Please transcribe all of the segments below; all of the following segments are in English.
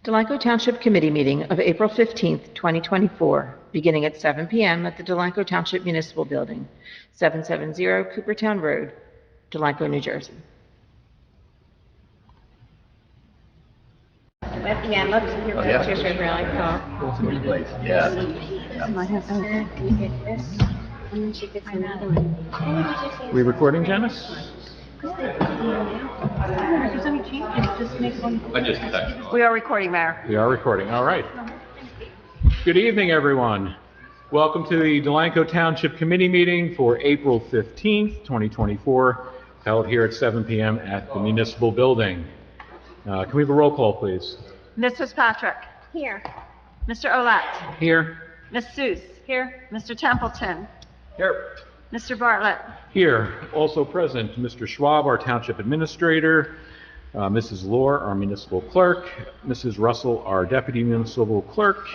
Delanco Township Committee Meeting of April 15th, 2024, beginning at 7 p.m. at the Delanco Township Municipal Building, 770 Coopertown Road, Delanco, New Jersey. Yeah, let's hear what you're saying, really. It's a good place. Yeah. We recording, Janice? I just texted. We are recording, Mayor. We are recording. All right. Good evening, everyone. Welcome to the Delanco Township Committee Meeting for April 15th, 2024, held here at 7 p.m. at the Municipal Building. Can we have a roll call, please? Ms. Fitzpatrick. Here. Mr. Olet. Here. Ms. Seuss. Here. Mr. Templeton. Here. Mr. Bartlett. Here. Also present, Mr. Schwab, our Township Administrator, Mrs. Lohr, our Municipal Clerk, Mrs. Russell, our Deputy Municipal Clerk,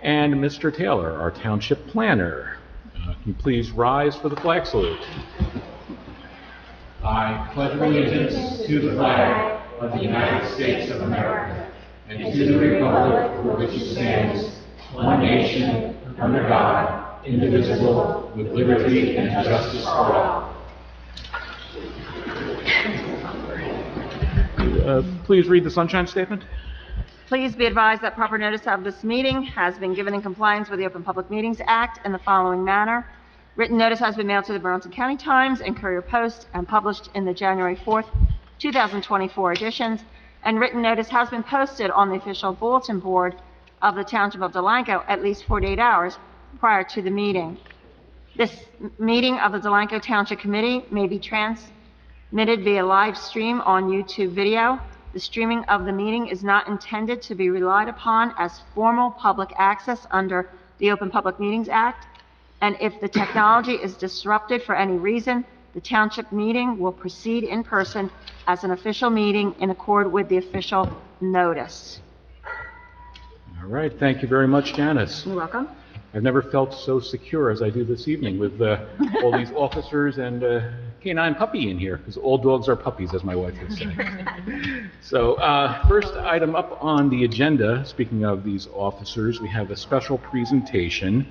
and Mr. Taylor, our Township Planner. Can you please rise for the flag salute? I pledge allegiance to the flag of the United States of America and to the republic for which it stands, one nation, under God, indivisible, with liberty and justice for all. Please read the Sunshine Statement. Please be advised that proper notice of this meeting has been given in compliance with the Open Public Meetings Act in the following manner. Written notice has been mailed to the Burlington County Times and Courier Post and published in the January 4th, 2024 editions, and written notice has been posted on the official bulletin board of the Township of Delanco at least 48 hours prior to the meeting. This meeting of the Delanco Township Committee may be transmitted via live stream on YouTube video. The streaming of the meeting is not intended to be relied upon as formal public access under the Open Public Meetings Act, and if the technology is disrupted for any reason, the Township meeting will proceed in person as an official meeting in accord with the official notice. All right, thank you very much, Janice. You're welcome. I've never felt so secure as I do this evening with all these officers and canine puppy in here, because all dogs are puppies, as my wife would say. So first item up on the agenda, speaking of these officers, we have a special presentation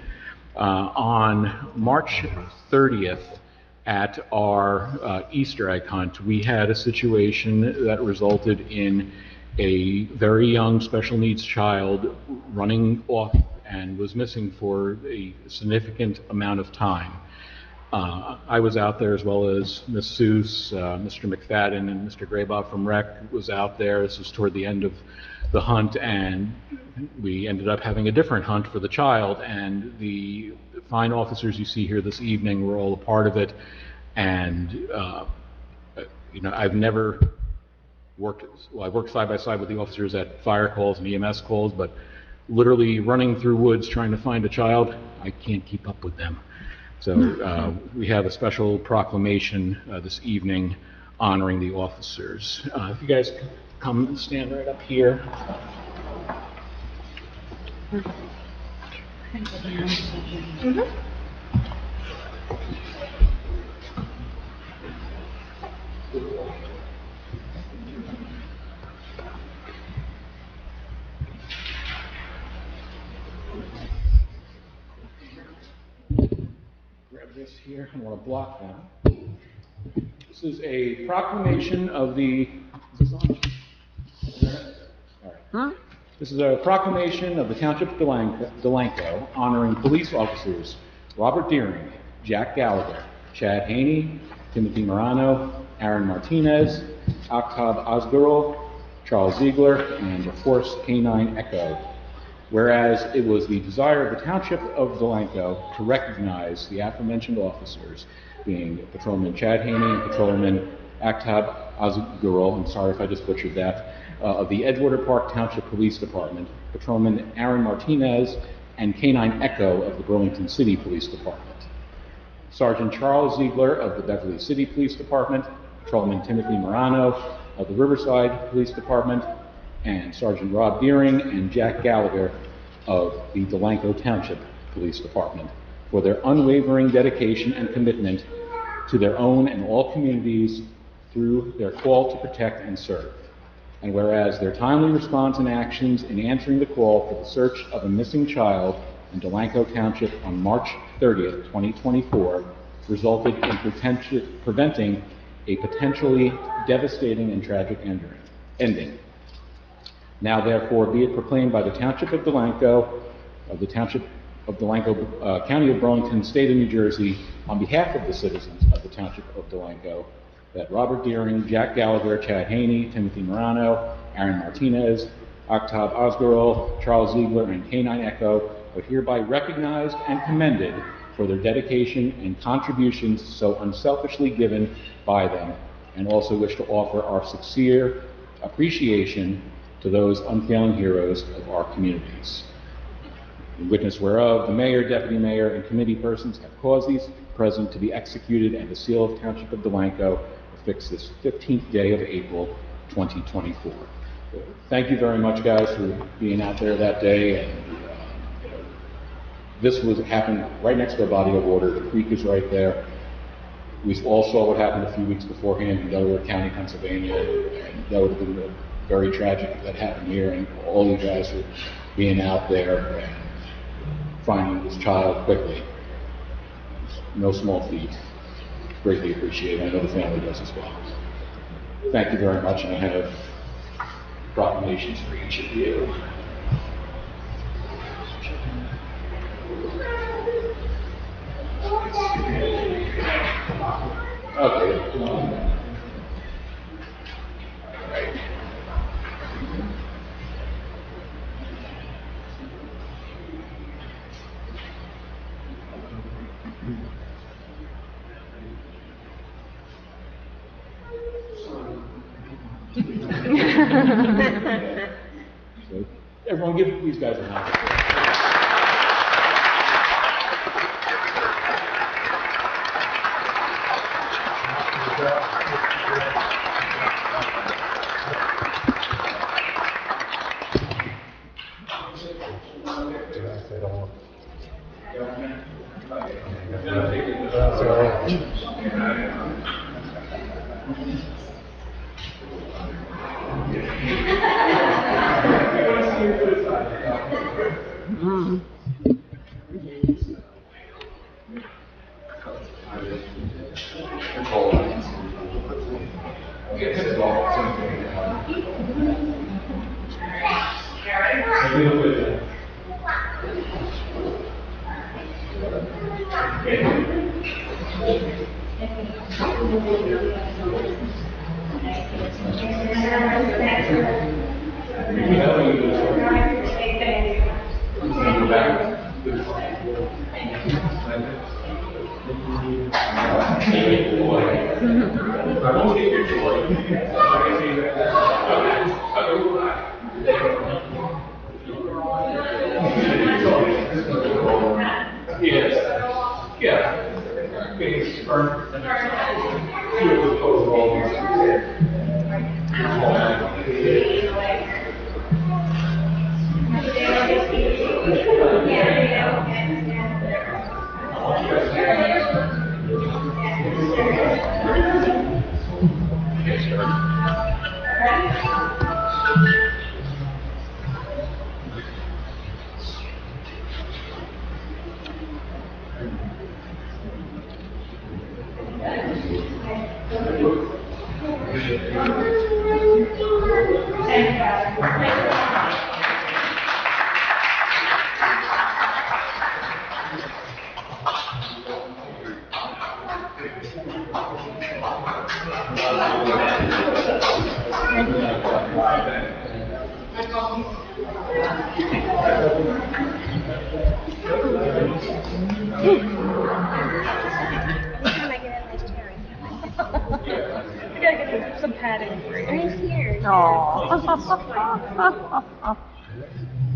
on March 30th at our Easter egg hunt. We had a situation that resulted in a very young special needs child running off and was missing for a significant amount of time. I was out there, as well as Ms. Seuss, Mr. McFadden, and Mr. Graybob from Rec was out there. This was toward the end of the hunt, and we ended up having a different hunt for the child, and the fine officers you see here this evening were all a part of it. And you know, I've never worked, well, I've worked side by side with the officers at fire calls and EMS calls, but literally running through woods trying to find a child, I can't keep up with them. So we have a special proclamation this evening honoring the officers. If you guys come and stand right up here. Grab this here. I want to block that. This is a proclamation of the. Is this on? All right. Huh? This is a proclamation of the Township of Delanco honoring police officers Robert Deering, Jack Gallagher, Chad Haney, Timothy Morano, Aaron Martinez, Octav Osgurl, Charles Ziegler, and of course Canine Echo. Whereas it was the desire of the Township of Delanco to recognize the aforementioned officers, being Patrolman Chad Haney and Patrolman Octav Osgurl, I'm sorry if I just butchered that, of the Edgewater Park Township Police Department, Patrolman Aaron Martinez, and Canine Echo of the Burlington City Police Department. Sergeant Charles Ziegler of the Beverly City Police Department, Patrolman Timothy Morano of the Riverside Police Department, and Sergeant Rob Deering and Jack Gallagher of the Delanco Township Police Department for their unwavering dedication and commitment to their own and all communities through their call to protect and serve. and whereas their timely response and actions in answering the call for the search of a missing child in Delanco Township on March 30th, 2024, resulted in preventing a potentially devastating and tragic ending. Now therefore be it proclaimed by the Township of Delanco, County of Burlington, State of New Jersey, on behalf of the citizens of the Township of Delanco, that Robert Deering, Jack Gallagher, Chad Haney, Timothy Morano, Aaron Martinez, Octav Osgarol, Charles Ziegler, and K9 Echo are hereby recognized and commended for their dedication and contributions so unselfishly given by them, and also wish to offer our sincere appreciation to those unfailing heroes of our communities. In witness whereof, the mayor, deputy mayor, and committee persons have caused these present to be executed, and the seal of Township of Delanco affixed this 15th day of April, 2024. Thank you very much, guys, for being out there that day. And this happened right next to a body of water. The creek is right there. We all saw what happened a few weeks beforehand in Delaware County, Pennsylvania, and that would have been very tragic if that happened here. And all you guys for being out there and finding this child quickly. No small feat. Greatly appreciated. I know the family does as well. Thank you very much, and I have proclamations for each of you. Okay. All right. So, everyone give these guys a hand.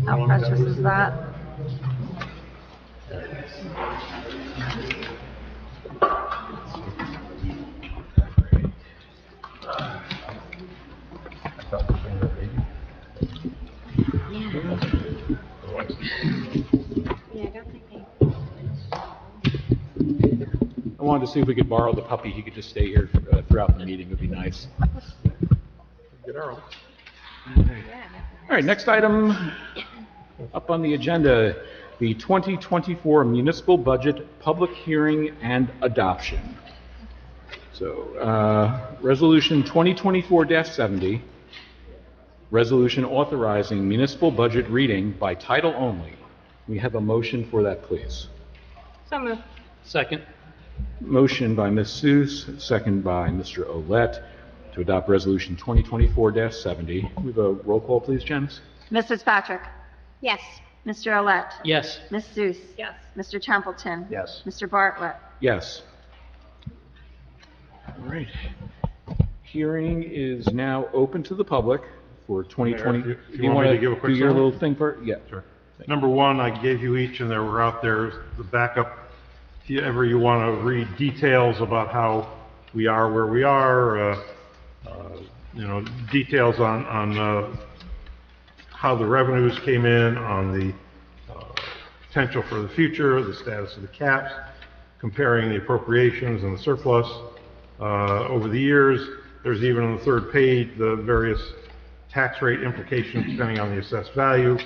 How precious is that? I wanted to see if we could borrow the puppy. He could just stay here throughout the meeting. It would be nice. Get Earl. right, next item up on the agenda, the 2024 municipal budget public hearing and adoption. So, Resolution 2024-70, resolution authorizing municipal budget reading by title only. We have a motion for that, please. So moved. Second. Motion by Ms. Seuss, second by Mr. Olet, to adopt Resolution 2024-70. We have a roll call, please, Janice? Ms. Fitzpatrick? Yes. Mr. Olet? Yes. Ms. Seuss? Yes. Mr. Templeton? Yes. Mr. Bartlett? Yes. All right. Hearing is now open to the public for 2020. Mayor, if you want me to give a quick do your summary? little thing first? Yeah. Sure. Number one, I gave you each, and they were out there, the backup. If you ever want to read details about how we are where we are, details on how the revenues came in, on the potential for the future, the status of the caps, comparing the appropriations and the surplus over the years. There's even on the third page the various tax rate implications depending on the assessed value.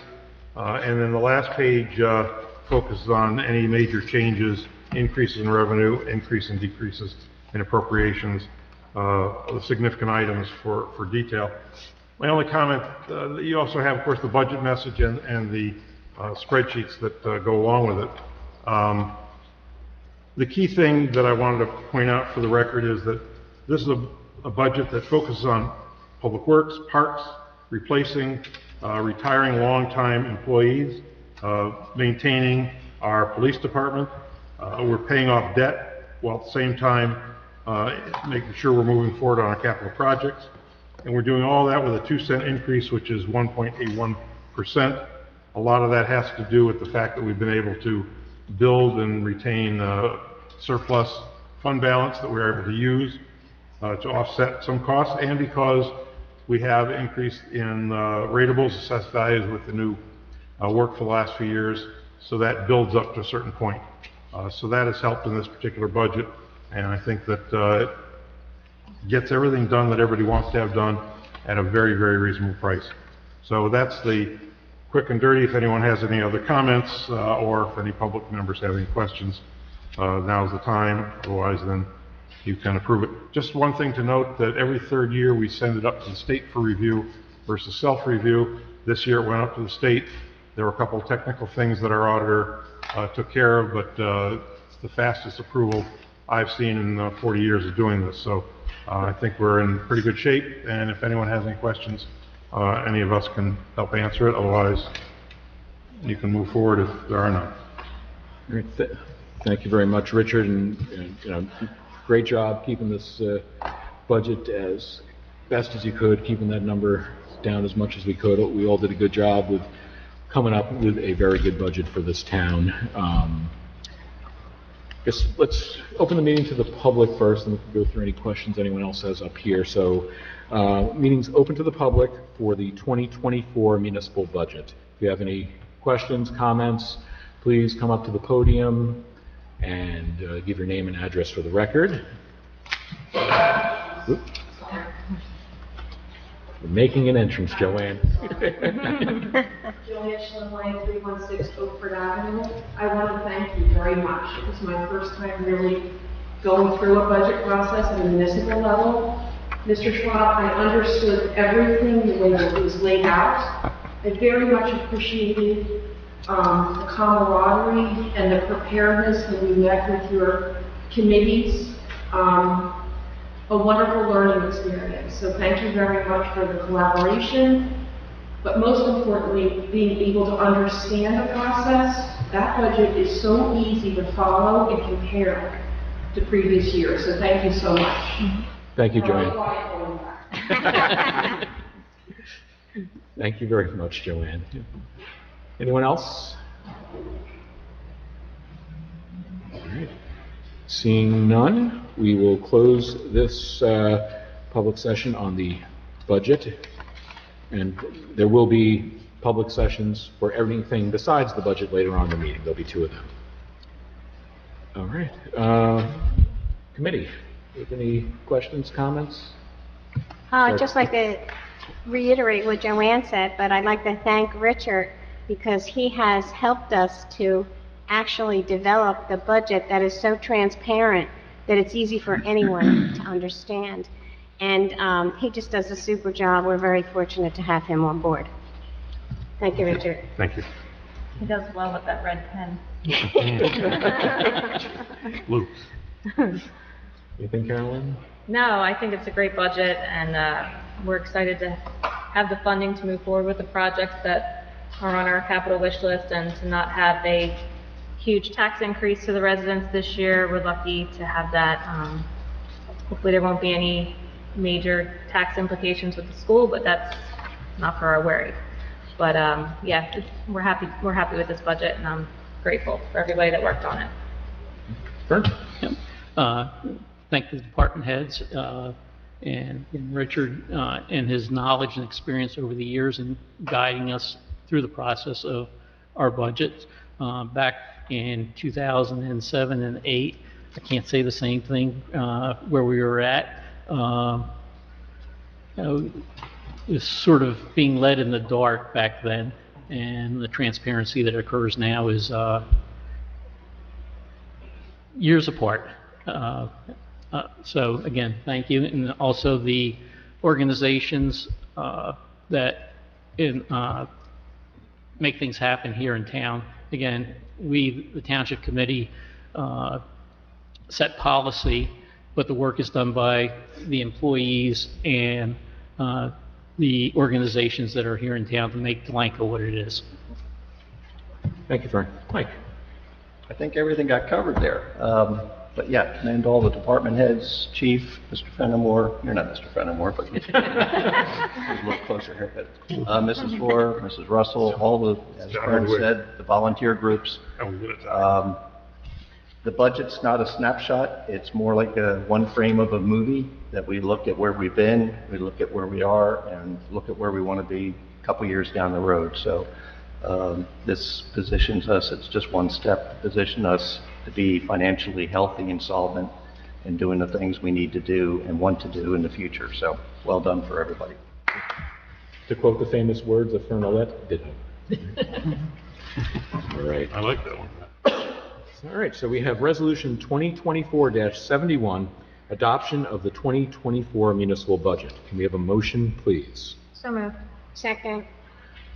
And then the last page focuses on any major changes, increases in revenue, increase and decreases in appropriations, the significant items for detail. My only comment, you also have, of course, the budget message and the spreadsheets that go along with it. The key thing that I wanted to point out for the record is that this is a budget that focuses on public works, parks, replacing, retiring long-time employees, maintaining our police department. We're paying off debt while at the same time making sure we're moving forward on our capital projects. And we're doing all that with a 2-cent increase, which is 1.81%. A lot of that has to do with the fact that we've been able to build and retain surplus fund balance that we're able to use to offset some costs, and because we have increased in ratables, assessed values with the new work for the last few years, so that builds up to a certain point. So that has helped in this particular budget, and I think that it gets everything done that everybody wants to have done at a very, very reasonable price. So that's the quick and dirty. If anyone has any other comments, or if any public members have any questions, now's the time. Otherwise, then you can approve it. Just one thing to note, that every third year we send it up to the state for review versus self-review. This year it went up to the state. There were a couple of technical things that our auditor took care of, but it's the fastest approval I've seen in 40 years of doing this. So I think we're in pretty good shape, and if anyone has any questions, any of us can help answer it. Otherwise, you can move forward if there are none. Great. Thank you very much, Richard, and great job keeping this budget as best as you could, keeping that number down as much as we could. We all did a good job with coming up with a very good budget for this town. Guess let's open the meeting to the public first, and we can go through any questions anyone else has up here. So, meeting's open to the public for the 2024 municipal budget. If you have any questions, comments, please come up to the podium and give your name and address for the record. Oop. We're making an entrance, Joanne. Juliet Schlemley, 316 Oakford Avenue. I want to thank you very much. It was my first time really going through a budget process at a municipal level. Mr. Schwab, I understood everything the way that it was laid out. I very much appreciated the camaraderie and the preparedness when we met with your committees. A wonderful learning experience. So thank you very much for the collaboration, but most importantly, being able to understand the process. That budget is so easy to follow and compare to previous years. So thank you so much. Thank you, Joanne. Thank you very much, Joanne. Anyone else? All right. Seeing none, we will close this public session on the budget, and there will be public sessions for everything besides the budget later on in the meeting. There'll be 2 of them. All right. Committee, any questions, comments? I'd just like to reiterate what Joanne said, but I'd like to thank Richard because he has helped us to actually develop the budget that is so transparent that it's easy for anyone to understand. And he just does a super job. We're very fortunate to have him on board. Thank you, Richard. Thank you. He does well with that red pen. Lou? Anything, Carolyn? No, I think it's a great budget, and we're excited to have the funding to move forward with the projects that are on our capital wish list and to not have a huge tax increase to the residents this year. We're lucky to have that. Hopefully there won't be any major tax implications with the school, but that's not for our worry. But yeah, we're happy with this budget, and I'm grateful for everybody that worked on it. Vern? Thank the department heads and Richard and his knowledge and experience over the years in guiding us through the process of our budget. Back in 2007 and 8, I can't say the same thing where we were at. It was sort of being led in the dark back then, and the transparency that occurs now is years apart. So again, thank you. And also the organizations that make things happen here in town. Again, we, the Township Committee, set policy, but the work is done by the employees and the organizations that are here in town to make Delanco what it is. Thank you, Vern. Mike? I think everything got covered there. But yeah, commend all the department heads, Chief, Mr. Fenimore, you're not Mr. Fenimore, but he's a little closer here, but Mrs. Orr, Mrs. Russell, all the, as Vern said, the volunteer groups. The budget's not a snapshot, it's more like one frame of a movie that we look at where we've been, we look at where we are, and look at where we want to be a couple years down the road. So this positions us, it's just one step to position us to be financially healthy and solvent and doing the things we need to do and want to do in the future. So well done for everybody. To quote the famous words of Fernolette, ditto. All right. I like that one. All right, so we have Resolution 2024-71, adoption of the 2024 municipal budget. Can we have a motion, please? So moved. Second.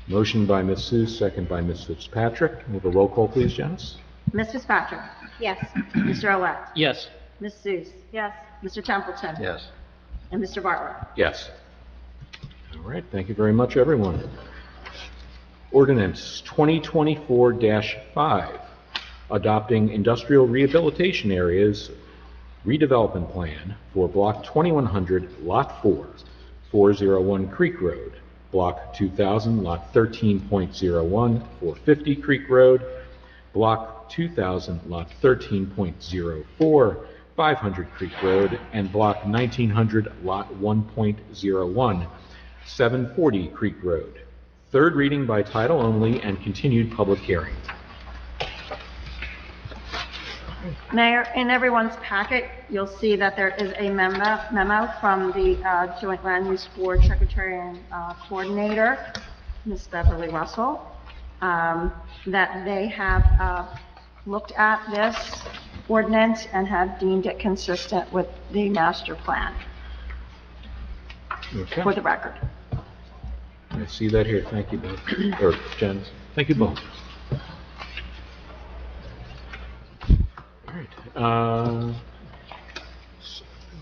Motion by Ms. Seuss, second by Ms. Fitzpatrick. Can we have a roll call, please, Janice? Ms. Fitzpatrick? Yes. Mr. Olet? Yes. Ms. Seuss? Yes. Mr. Templeton? Yes. And Mr. Bartlett? Yes. All right, thank you very much, everyone. Ordinance 2024-5, adopting industrial rehabilitation areas redevelopment plan for Block 2100, Lot 4, 401 Creek Road, Block 2000, Lot 13.01, 450 Creek Road, Block 2000, Lot 13.04, 500 Creek Road, and Block 1900, Lot 1.01, 740 Creek Road. Third reading by title only and continued public hearing. Mayor, in everyone's packet, you'll see that there is a memo from the Joint Land Use Board Secretary and Coordinator, Ms. Beverly Russell, that they have looked at this ordinance and have deemed it consistent with the master plan, Okay. for the record. I see that here. Thank you both. Or Janice. Thank you both. All right.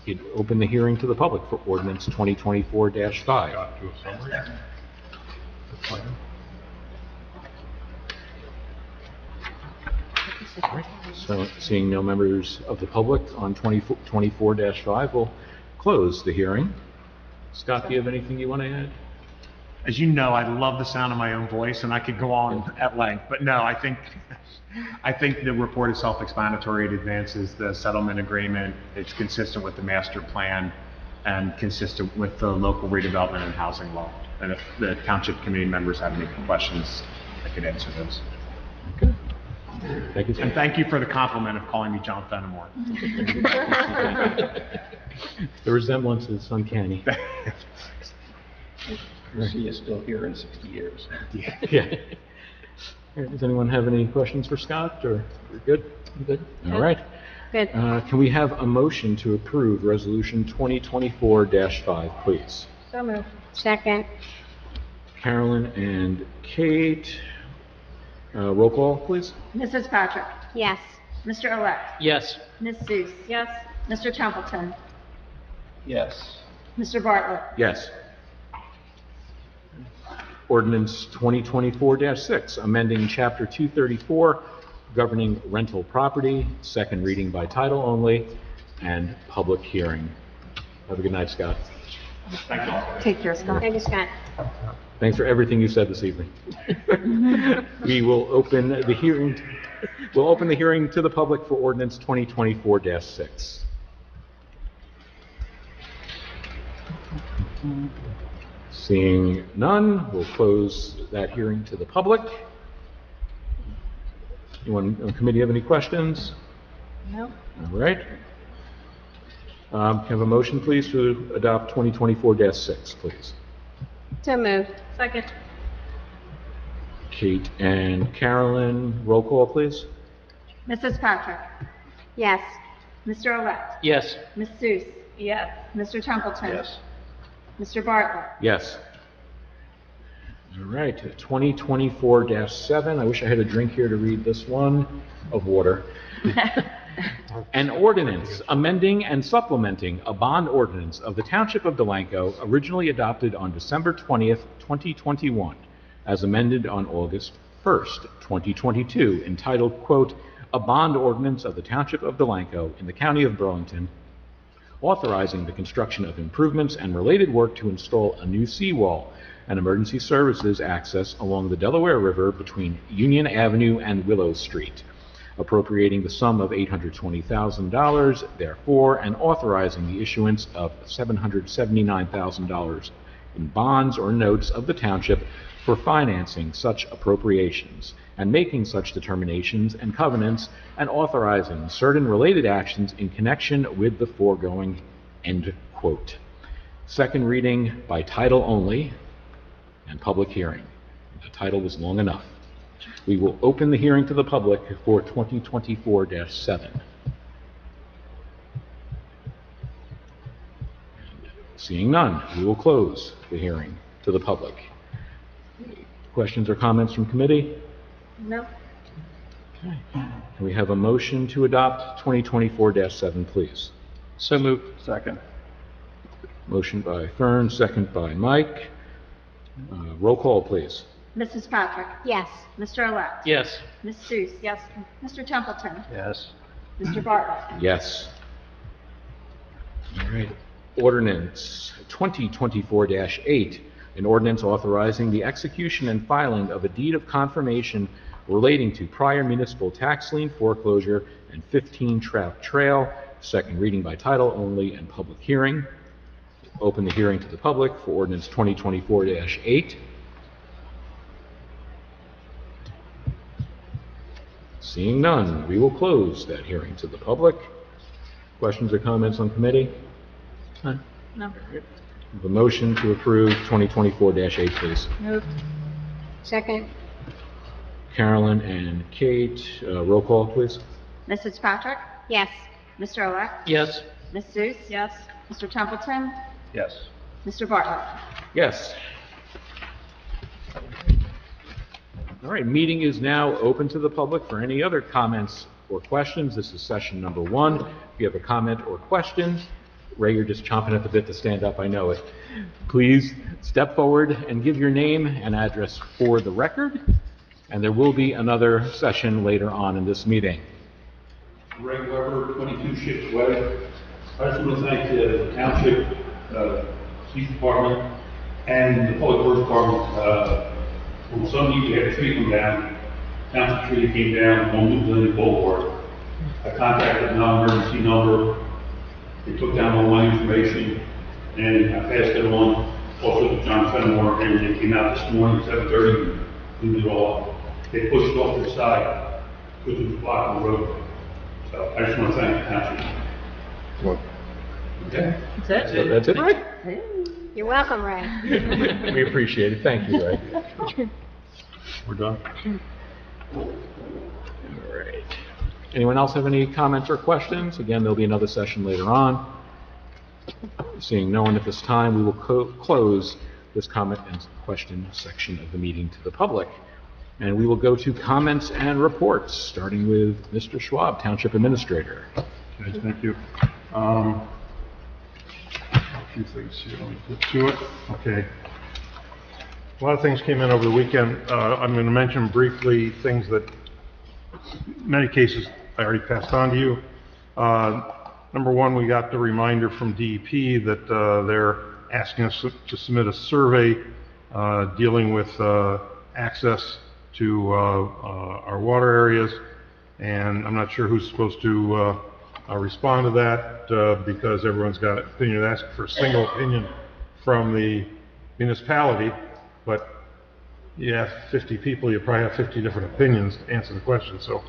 You'd open the hearing to the public for ordinance 2024-5. Got to a summary. All right. So seeing no members of the public on 24-5, we'll close the hearing. Scott, do you have anything you want to add? As you know, I love the sound of my own voice, and I could go on at length, but no, I think the report is self-explanatory. It advances the settlement agreement. It's consistent with the master plan and consistent with the local redevelopment and housing law. And if the township committee members have any questions, I could answer those. Okay. Thank you. And thank you for the compliment of calling me John Fenimore. The resemblance is uncanny. We'll see you still here in 60 years. Yeah. Does anyone have any questions for Scott, or we're good? You good? All right. Good. Can we have a motion to approve Resolution 2024-5, please? So moved. Second. Carolyn and Kate, roll call, please. Mrs. Patrick? Yes. Mr.-elect? Yes. Ms. Seuss? Yes. Mr. Templeton? Yes. Mr. Bartlett? Yes. Ordinance 2024-6, amending Chapter 234, governing rental property, second reading by title only, and public hearing. Have a good night, Scott. Take care, Scott. Thank you, Scott. Thanks for everything you said this evening. We will open the hearing. We'll open the hearing to the public for ordinance 2024-6. Seeing none, we'll close that hearing to the public. Anyone on the committee have any questions? No. All right. Can I have a motion, please, to adopt 2024-6, please? So moved. Second. Kate and Carolyn, roll call, please. Mrs. Patrick? Yes. Mr.-elect? Yes. Ms. Seuss? Yes. Mr. Templeton? Yes. Mr. Bartlett? Yes. All right, 2024-7. I wish I had a drink here to read this one of water. An ordinance amending and supplementing a bond ordinance of the Township of Delanco originally adopted on December 20th, 2021, as amended on August 1st, 2022, entitled, quote, "A Bond Ordinance of the Township of Delanco in the County of Burlington, authorizing the construction of improvements and related work to install a new seawall and emergency services access along the Delaware River between Union Avenue and Willow Street, appropriating the sum of $820,000 therefore, and authorizing the issuance of $779,000 in bonds or notes of the township for financing such appropriations, and making such determinations and covenants, and authorizing certain related actions in connection with the foregoing," end quote. Second reading by title only and public hearing. The title was long enough. We will open the hearing to the public for 2024-7. Seeing none, we will close the hearing to the public. Questions or comments from committee? No. Okay. Can we have a motion to adopt 2024-7, please? So moved. Second. Motion by Fern, second by Mike. Roll call, please. Mrs. Patrick? Yes. Mr.-elect? Yes. Ms. Seuss? Yes. Mr. Templeton? Yes. Mr. Bartlett? Yes. All right. Ordinance 2024-8, an ordinance authorizing the execution and filing of a deed of confirmation relating to prior municipal tax lien foreclosure and 15 Trout Trail, second reading by title only and public hearing. Open the hearing to the public for ordinance 2024-8. Seeing none, we will close that hearing to the public. Questions or comments on committee? None. No. The motion to approve 2024-8, please. Moved. Second. Carolyn and Kate, roll call, please. Mrs. Patrick? Yes. Mr.-elect? Yes. Ms. Seuss? Yes. Mr. Templeton? Yes. Mr. Bartlett? Yes. All right, meeting is now open to the public for any other comments or questions. This is session number 1. If you have a comment or question, Ray, you're just chomping at the bit to stand up, I know it. Please step forward and give your name and address for the record, and there will be another session later on in this meeting. Ray Weber, 22 Ships Way. I just want to thank the Township Police Department and the Public Works Department. On Sunday, we had a tree come down. Township tree came down on New Glen Boulevard. I contacted the non-emergency number. They took down all my information, and I passed it on also to John Fenimore, and they came out this morning, 7:30, and cleaned it all up. They pushed it off to the side, because it was blocking the road. So I just want to thank the township. Okay? That's it? That's it, right? You're welcome, Ray. We appreciate it. Thank you, Ray. We're done. All right. Anyone else have any comments or questions? Again, there'll be another session later on. Seeing no one at this time, we will close this comment and question section of the meeting to the public. And we will go to comments and reports, starting with Mr. Schwab, Township Administrator. Okay, thank you. A few things here, let me get to it. Okay. A lot of things came in over the weekend. I'm going to mention briefly things that, in many cases, I already passed on to you. Number one, we got the reminder from DEP that they're asking us to submit a survey dealing with access to our water areas, and I'm not sure who's supposed to respond to that because everyone's got an opinion. They're asking for a single opinion from the municipality, but you ask 50 people, you probably have 50 different opinions to answer the question. So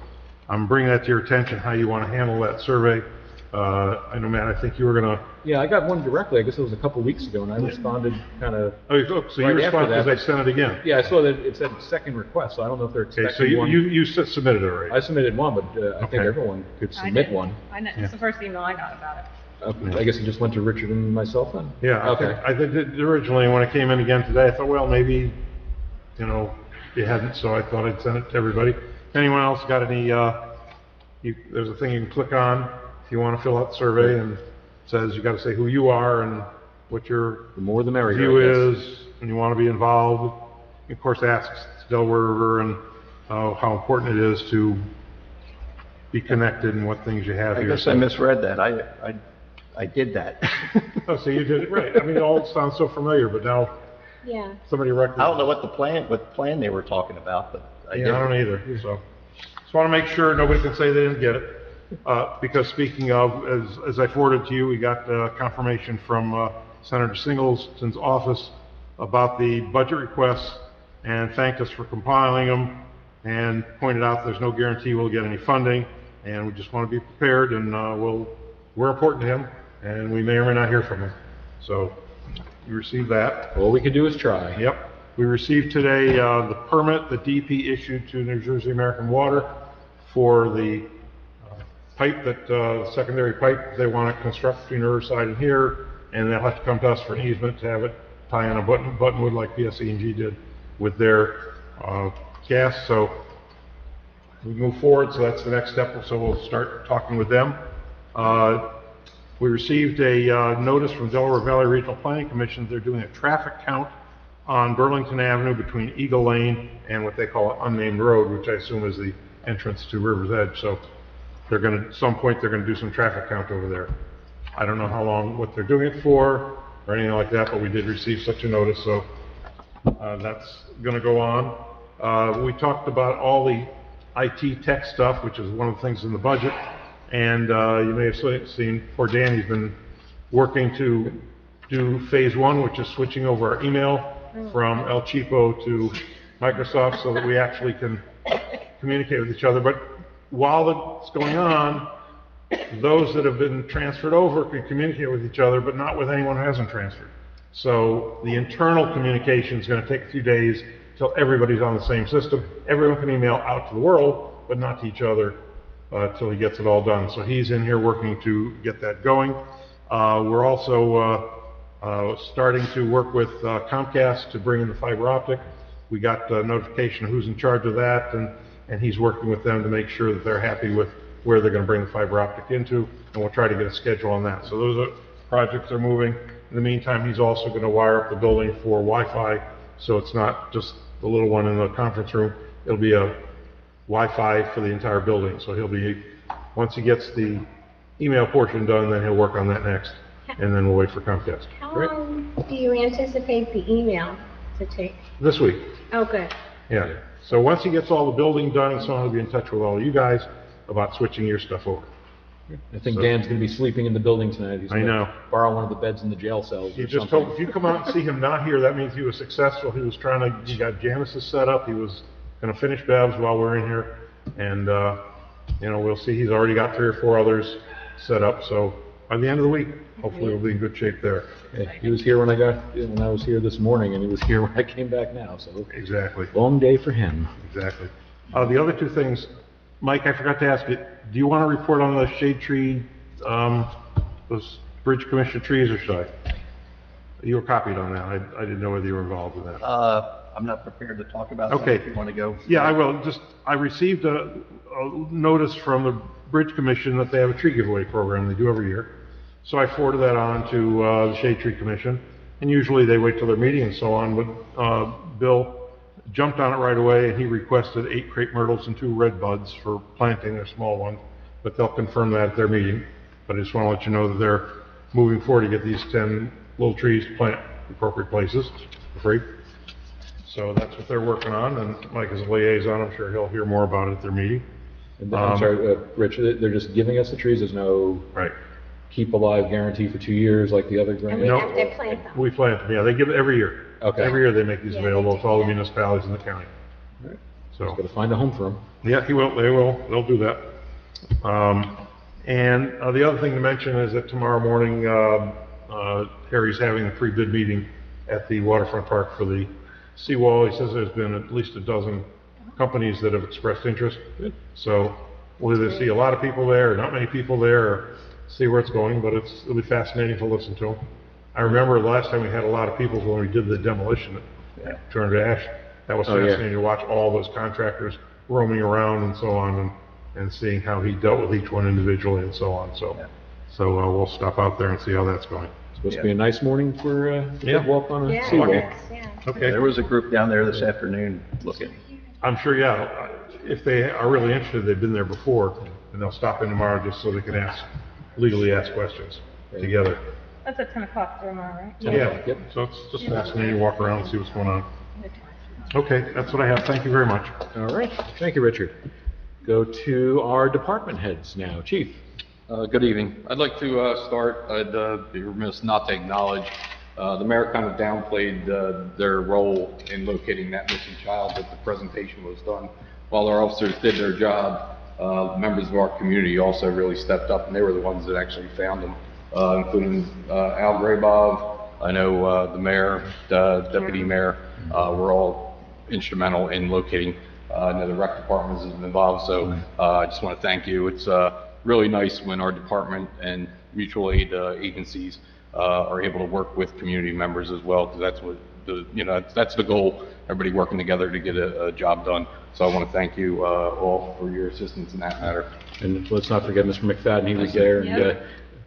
I'm bringing that to your attention, how you want to handle that survey. I know, Matt, I think you were going to... Yeah, I got one directly. I guess it was a couple weeks ago, and I responded kind of... Oh, so you responded because I sent it again? Yeah, I saw that it said second request, so I don't know if they're expecting one. Okay, so you submitted it already? I submitted one, but I think everyone could submit one. It's the first email I got about it. Okay, I guess it just went to Richard and myself then? Yeah, okay. I did originally, when it came in again today, I thought, well, maybe, you know, you hadn't, so I thought I'd send it to everybody. Anyone else got any, there's a thing you can click on if you want to fill out the survey, and it says you got to say who you are and what your the more the merrier, view is, and you want to be involved. Of course, asks Delaware River and how important it is to be connected and what things you have here. I guess I misread that. I did that. Oh, so you did it right. I mean, it all sounds so familiar, but now Yeah. somebody recognized. I don't know what plan they were talking about, but I Yeah, I don't either, so. Just want to make sure nobody can say they didn't get it. Because speaking of, as I forwarded to you, we got confirmation from Senator Singleton's office about the budget requests and thanked us for compiling them and pointed out there's no guarantee we'll get any funding, and we just want to be prepared, and we're important to him, and we may or may not hear from him. So you received that. All we can do is try. Yep. We received today the permit that DEP issued to New Jersey American Water for the pipe that, secondary pipe they want to construct between Riverside and here, and they'll have to come to us for an easement to have it tie on a buttonwood like PSE&G did with their gas. So we move forward, so that's the next step, so we'll start talking with them. We received a notice from Delaware Valley Regional Planning Commission. They're doing a traffic count on Burlington Avenue between Eagle Lane and what they call an unnamed road, which I assume is the entrance to River's Edge. So they're going to, at some point, they're going to do some traffic count over there. I don't know how long, what they're doing it for, or anything like that, but we did receive such a notice, so that's going to go on. We talked about all the IT tech stuff, which is one of the things in the budget, and you may have seen, poor Danny's been working to do phase one, which is switching over our email from El Cheapo to Microsoft so that we actually can communicate with each other. But while it's going on, those that have been transferred over can communicate with each other, but not with anyone who hasn't transferred. So the internal communication is going to take a few days until everybody's on the same system. Everyone can email out to the world, but not to each other until he gets it all done. So he's in here working to get that going. We're also starting to work with Comcast to bring in the fiber optic. We got notification of who's in charge of that, and he's working with them to make sure that they're happy with where they're going to bring the fiber optic into, and we'll try to get a schedule on that. So those are projects are moving. In the meantime, he's also going to wire up the building for Wi-Fi, so it's not just the little one in the conference room. It'll be a Wi-Fi for the entire building. So he'll be, once he gets the email portion done, then he'll work on that next, and then we'll wait for Comcast. How long do you anticipate the email to take? This week. Oh, good. Yeah. So once he gets all the building done, so he'll be in touch with all you guys about switching your stuff over. I think Dan's going to be sleeping in the building tonight. He's I know. Borrow one of the beds in the jail cells. You just hope, if you come out and see him not here, that means he was successful. He was trying to, he got Janice's set up. He was going to finish Bev's while we're in here. And, you know, we'll see. He's already got 3 or 4 others set up. So by the end of the week, hopefully we'll be in good shape there. Yeah, he was here when I was here this morning, and he was here when I came back now, so. Exactly, Long day for him. exactly. The other two things, Mike, I forgot to ask you, do you want to report on the shade tree, those bridge commission trees, or should I? You were copied on that. I didn't know whether you were involved in that. I'm not prepared to talk about that. Okay. If you want to go. Yeah, I will. I received a notice from the Bridge Commission that they have a tree giveaway program they do every year. So I forwarded that on to the Shade Tree Commission, and usually they wait till their meeting and so on, but Bill jumped on it right away, and he requested 8 crepe myrtles and 2 red buds for planting, a small one, but they'll confirm that at their meeting. But I just want to let you know that they're moving forward to get these 10 little trees to plant in appropriate places for free. So that's what they're working on, and Mike is a liaison. I'm sure he'll hear more about it at their meeting. And I'm sorry, Rich, they're just giving us the trees, there's no Right. keep alive guarantee for 2 years like the other grant? And we No. have to plant them. We plant them, yeah, they give it every year. Okay. Every year they make these Yeah, available they to all the do, yeah. municipalities in the county. Right. So, Just gotta find a home for them. yeah, they will, they'll do that. And the other thing to mention is that tomorrow morning, Harry's having a pre-bid meeting at the waterfront park for the seawall. He says there's been at least a dozen companies that have expressed interest. So we'll either see a lot of people there, or not many people there, or see where it's going, but it'll be fascinating to listen to them. I remember the last time we had a lot of people when we did the demolition at 200 Ash. That was Oh, yeah. fascinating to watch all those contractors roaming around and so on, and seeing how he dealt with each one individually and so on. So we'll stop out there and see how that's going. Supposed to be a nice morning for Yeah. walk on a Yeah, seawall. yes, yeah. Okay. There was a group down there this afternoon looking. I'm sure, yeah, if they are really interested, they've been there before, and they'll stop in tomorrow just so they can legally ask questions together. That's at 10 o'clock tomorrow, right? Yeah, so it's just fascinating to walk around and see what's going on. Okay, that's what I have. Thank you very much. All right, thank you, Richard. Go to our department heads now. Chief? Good evening. I'd like to start, I'd be remiss not to acknowledge the mayor kind of downplayed their role in locating that missing child that the presentation was done. While our officers did their job, members of our community also really stepped up, and they were the ones that actually found him, including Al Graybov. I know the mayor, deputy mayor, were all instrumental in locating. I know the rec department is involved, so I just want to thank you. It's really nice when our department and mutual aid agencies are able to work with community members as well, because that's what that's the goal. Everybody working together to get a job done. So I want to thank you all for your assistance in that matter. And let's not forget Mr. McFadden, he was there, and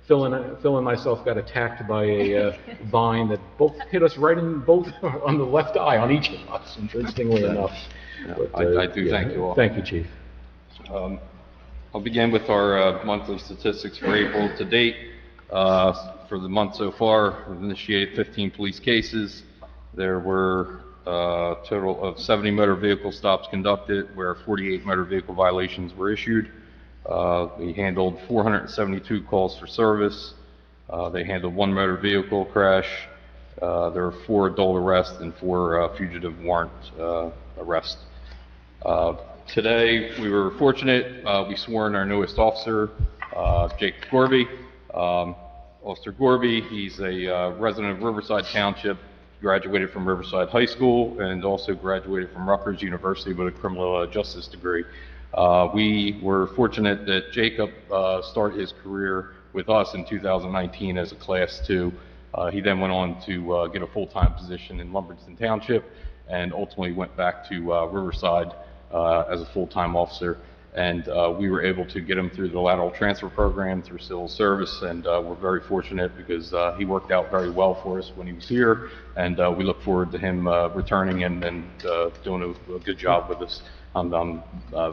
Phil and myself got attacked by a vine that both hit us right in both on the left eye on each of us, interestingly enough. But, I do thank you all. Thank you, Chief. I'll begin with our monthly statistics for April to date. For the month so far, we've initiated 15 police cases. There were a total of 70 motor vehicle stops conducted, where 48 motor vehicle violations were issued. We handled 472 calls for service. They handled 1 motor vehicle crash. There were 4 adult arrests and 4 fugitive warrant arrests. Today, we were fortunate. We swore in our newest officer, Jake Gorby. Officer Gorby, he's a resident of Riverside Township, graduated from Riverside High School, and also graduated from Rutgers University with a criminal justice degree. We were fortunate that Jacob started his career with us in 2019 as a Class 2. He then went on to get a full-time position in Lumberton Township, and ultimately went back to Riverside as a full-time officer. And we were able to get him through the lateral transfer program through civil service, and we're very fortunate because he worked out very well for us when he was here, and we look forward to him returning and doing a good job with us. I'm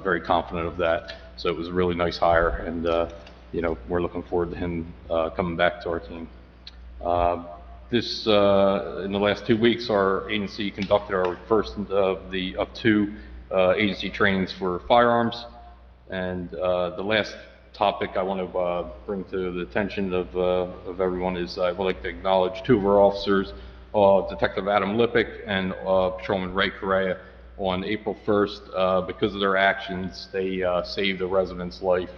very confident of that. So it was a really nice hire, and we're looking forward to him coming back to our team. In the last 2 weeks, our agency conducted our first of 2 agency trainings for firearms. And the last topic I want to bring to the attention of everyone is I would like to acknowledge 2 of our officers, Detective Adam Lippick and Patrolman Ray Correa. On April 1st, because of their actions, they saved a resident's life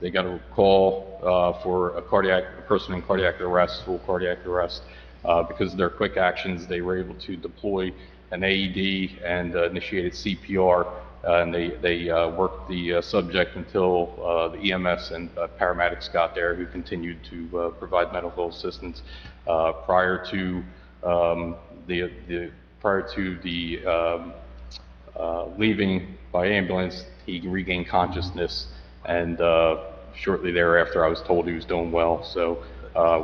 They got a call for a person in cardiac arrest, full cardiac arrest. Because of their quick actions, they were able to deploy an AED and initiated CPR, and they worked the subject until the EMS and paramedics got there, who continued to provide medical assistance. Prior to the leaving by ambulance, he regained consciousness, and shortly thereafter, I was told he was doing well. So,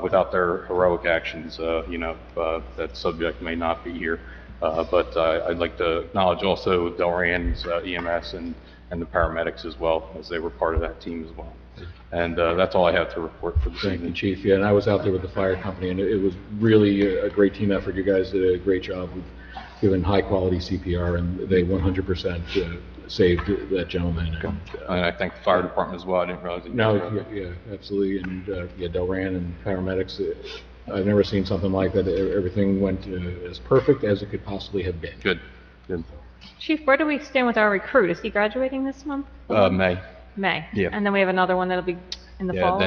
without their heroic actions, that subject may not be here. But I'd like to acknowledge also Delran's EMS and the paramedics as well, as they were part of that team as well. And that's all I have to report for this Thank you, evening. Chief. Yeah, and I was out there with the fire company, and it was really a great team effort. You guys did a great job with doing high-quality CPR, and they 100% saved that gentleman. And I thank the fire department as well. I didn't realize it. No, yeah, absolutely. And, Delran and paramedics, I've never seen something like that. Everything went as perfect as it could possibly have been. Good. Chief, where do we stand with our recruit? Is he graduating this month? May. May. Yeah. And then we have another one that'll be in the fall?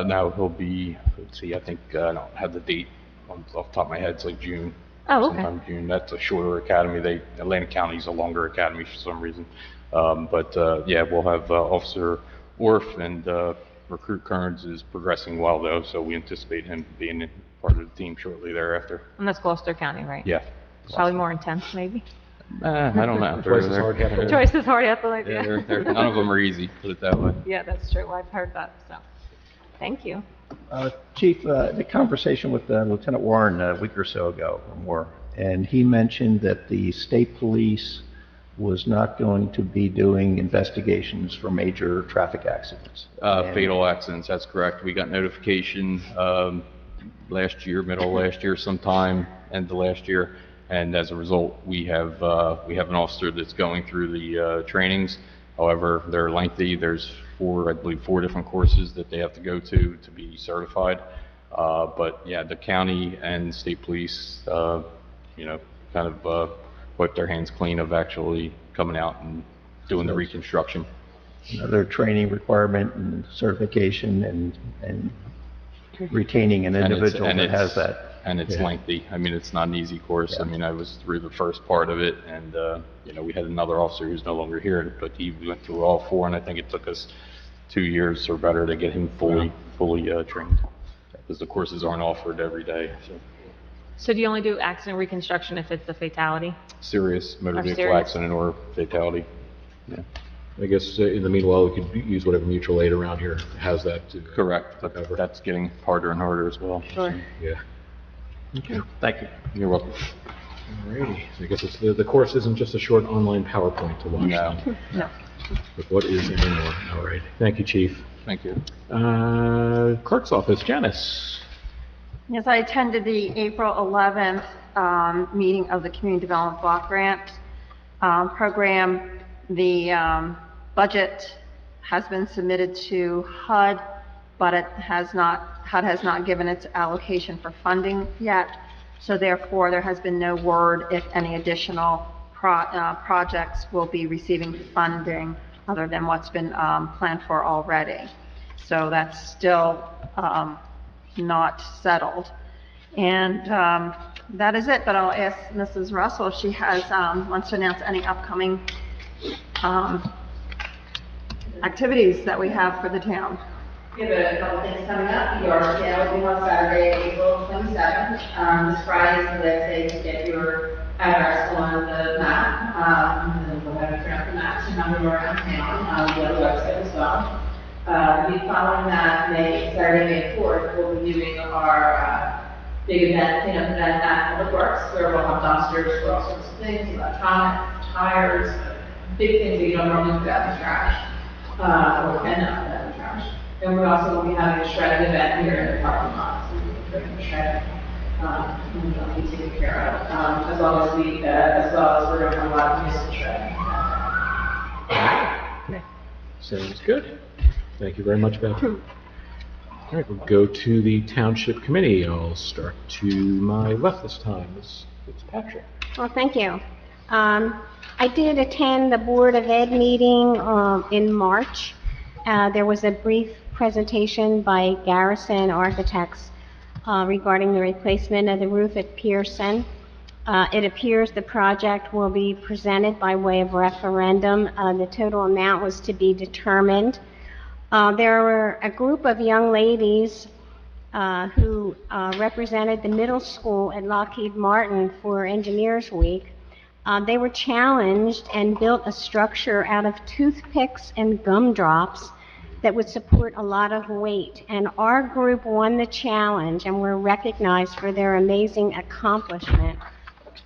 Now he'll be, let's see, I think, I don't have the date off the top of my head. It's like June. Oh, okay. Sometime June. That's a shorter academy. Atlantic County's a longer academy for some reason. We'll have Officer Orff, and Recruit Kearns is progressing well, though, so we anticipate him being part of the team shortly thereafter. And that's Gloucester County, right? Yeah. Probably more intense, maybe? I don't know. Twice as hard, yeah. Twice as hard, athletic, Yeah, yeah. none of them are easy, put it that way. Yeah, that's true. I've heard that, so, thank you. Chief, the conversation with Lieutenant Warren a week or so ago or more, and he mentioned that the state police was not going to be doing investigations for major traffic accidents. Fatal accidents, that's correct. We got notification last year, middle of last year sometime, end of last year, and as a result, we have an officer that's going through the trainings. However, they're lengthy. There's I believe four different courses that they have to go to be certified. The county and state police, kind of wipe their hands clean of actually coming out and doing the reconstruction. Another training requirement and certification and retaining an individual that has that. And it's lengthy. I mean, it's not an easy course. Yeah. I mean, I was through the first part of it, and, we had another officer who's no longer here, but he went through all four, and I think it took us 2 years or better to get him fully trained, because the courses aren't offered every day. So do you only do accident reconstruction if it's a fatality? Serious motor Or vehicle serious. accident or fatality. Yeah. I guess in the meanwhile, we could use whatever mutual aid around here has that to Correct. But cover. that's getting harder and harder as well. Sure. Yeah. Okay, thank you. You're welcome. Alrighty. So I guess the course isn't just a short online PowerPoint to watch. No. then. No. But what is anymore? All right. Thank you, Chief. Thank you. Clerk's office, Janice. Yes, I attended the April 11th meeting of the Community Development Block Grant program. The budget has been submitted to HUD, but HUD has not given its allocation for funding yet. So therefore, there has been no word if any additional projects will be receiving funding other than what's been planned for already. So that's still not settled. And that is it, but I'll ask Mrs. Russell if she has, wants to announce any upcoming activities that we have for the town. We have a couple things coming up. Your sale will be on Saturday, April 27th. This Friday is the last day to get your address on the map. And then we'll have you print out the maps and number around town, the other website as well. Following that, Saturday, May 4th, we'll be doing our big event, cleanup event at Public Works, where we'll have dumpsters for all sorts of things, electronics, tires, big things that you don't normally put out in the trash, or cannot put out in the trash. And we're also going to be having a shredding event here in the parking lot, so we can bring the shredding, and that'll be taken care of, as well as we're going to have a lot of municipal shredding. Sounds good. Thank you very much, Beth. All right, we'll go to the Township Committee. I'll start to my left this time. It's Patrick. Well, thank you. I did attend the Board of Ed meeting in March, there was a brief presentation by Garrison Architects regarding the replacement of the roof at Pearson. It appears the project will be presented by way of referendum. The total amount was to be determined. There were a group of young ladies who represented the middle school at Lockheed Martin for Engineers Week. They were challenged and built a structure out of toothpicks and gumdrops that would support a lot of weight. And our group won the challenge and were recognized for their amazing accomplishment.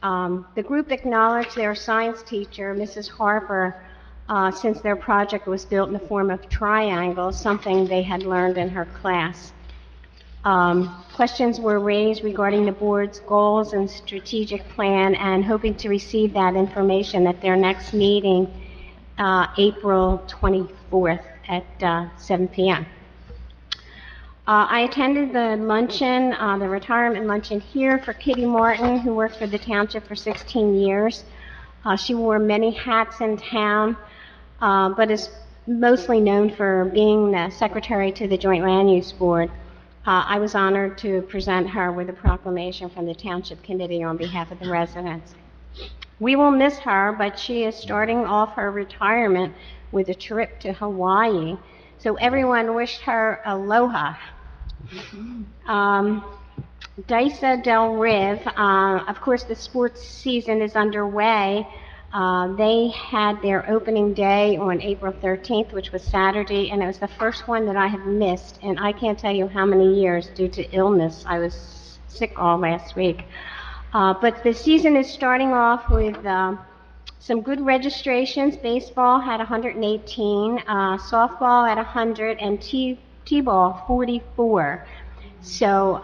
The group acknowledged their science teacher, Mrs. Harper, since their project was built in the form of triangles, something they had learned in her class. Questions were raised regarding the board's goals and strategic plan, and hoping to receive that information at their next meeting, April 24th at 7 p.m. I attended the luncheon, the retirement luncheon here for Kitty Martin, who worked for the township for 16 years. She wore many hats in town, but is mostly known for being the secretary to the Joint Land Use Board. I was honored to present her with a proclamation from the Township Committee on behalf of the residents. We will miss her, but she is starting off her retirement with a trip to Hawaii. So everyone wished her aloha. Dysa Del Riv, of course the sports season is underway. They had their opening day on April 13th, which was Saturday, and it was the first one that I have missed, and I can't tell you how many years due to illness. I was sick all last week. But the season is starting off with some good registrations. Baseball had 118, softball at 100, and T-ball 44. So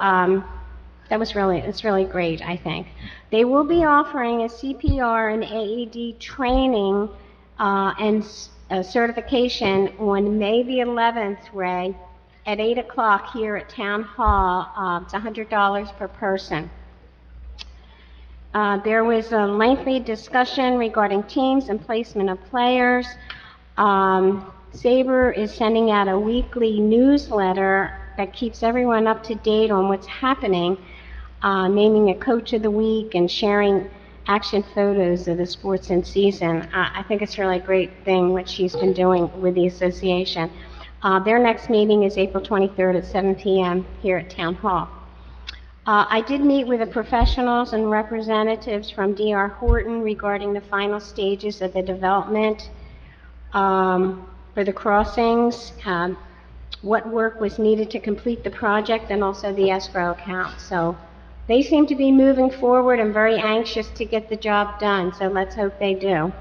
it's really great, I think. They will be offering a CPR and AED training and certification on May the 11th, Ray, at 8 o'clock here at Town Hall. It's $100 per person. There was a lengthy discussion regarding teams and placement of players. Sabre is sending out a weekly newsletter that keeps everyone up to date on what's happening, naming a coach of the week and sharing action photos of the sports in season. I think it's a really great thing what she's been doing with the association. Their next meeting is April 23rd at 7 p.m. here at Town Hall. I did meet with the professionals and representatives from D.R. Horton regarding the final stages of the development for the crossings, what work was needed to complete the project, and also the escrow account. So they seem to be moving forward and very anxious to get the job done, so let's hope they do.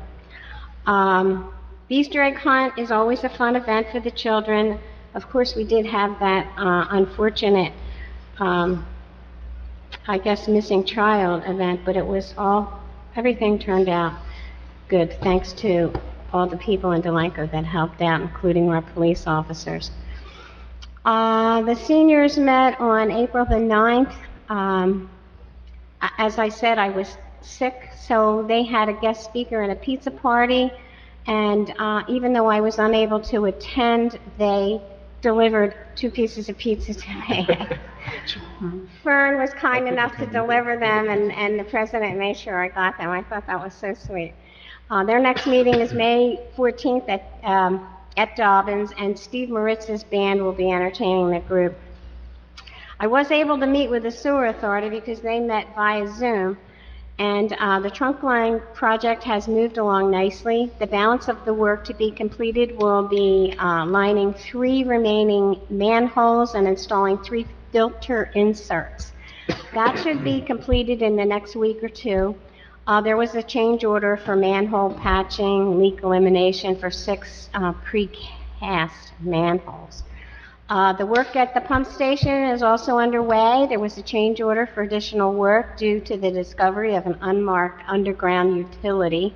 The Easter egg hunt is always a fun event for the children. Of course, we did have that unfortunate, I guess, missing child event, but it was everything turned out good, thanks to all the people in Delanco that helped out, including our police officers. The seniors met on April the 9th. As I said, I was sick, so they had a guest speaker and a pizza party, and even though I was unable to attend, they delivered 2 pieces of pizza to me. Fern was kind enough to deliver them, and the president made sure I got them. I thought that was so sweet. Their next meeting is May 14th at Dobbins, and Steve Maritz's band will be entertaining the group. I was able to meet with the sewer authority because they met via Zoom, and the trunk line project has moved along nicely. The balance of the work to be completed will be lining 3 remaining manholes and installing 3 filter inserts. That should be completed in the next week or 2. There was a change order for manhole patching, leak elimination for 6 precast manholes. The work at the pump station is also underway. There was a change order for additional work due to the discovery of an unmarked underground utility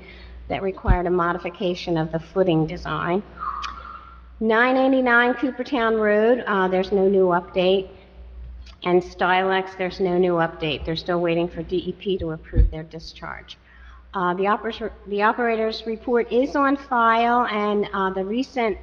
that required a modification of the footing design. 989 Coopertown Road, there's no new update. And Stylex, there's no new update. They're still waiting for DEP to approve their discharge. The operator's report is on file, and the recent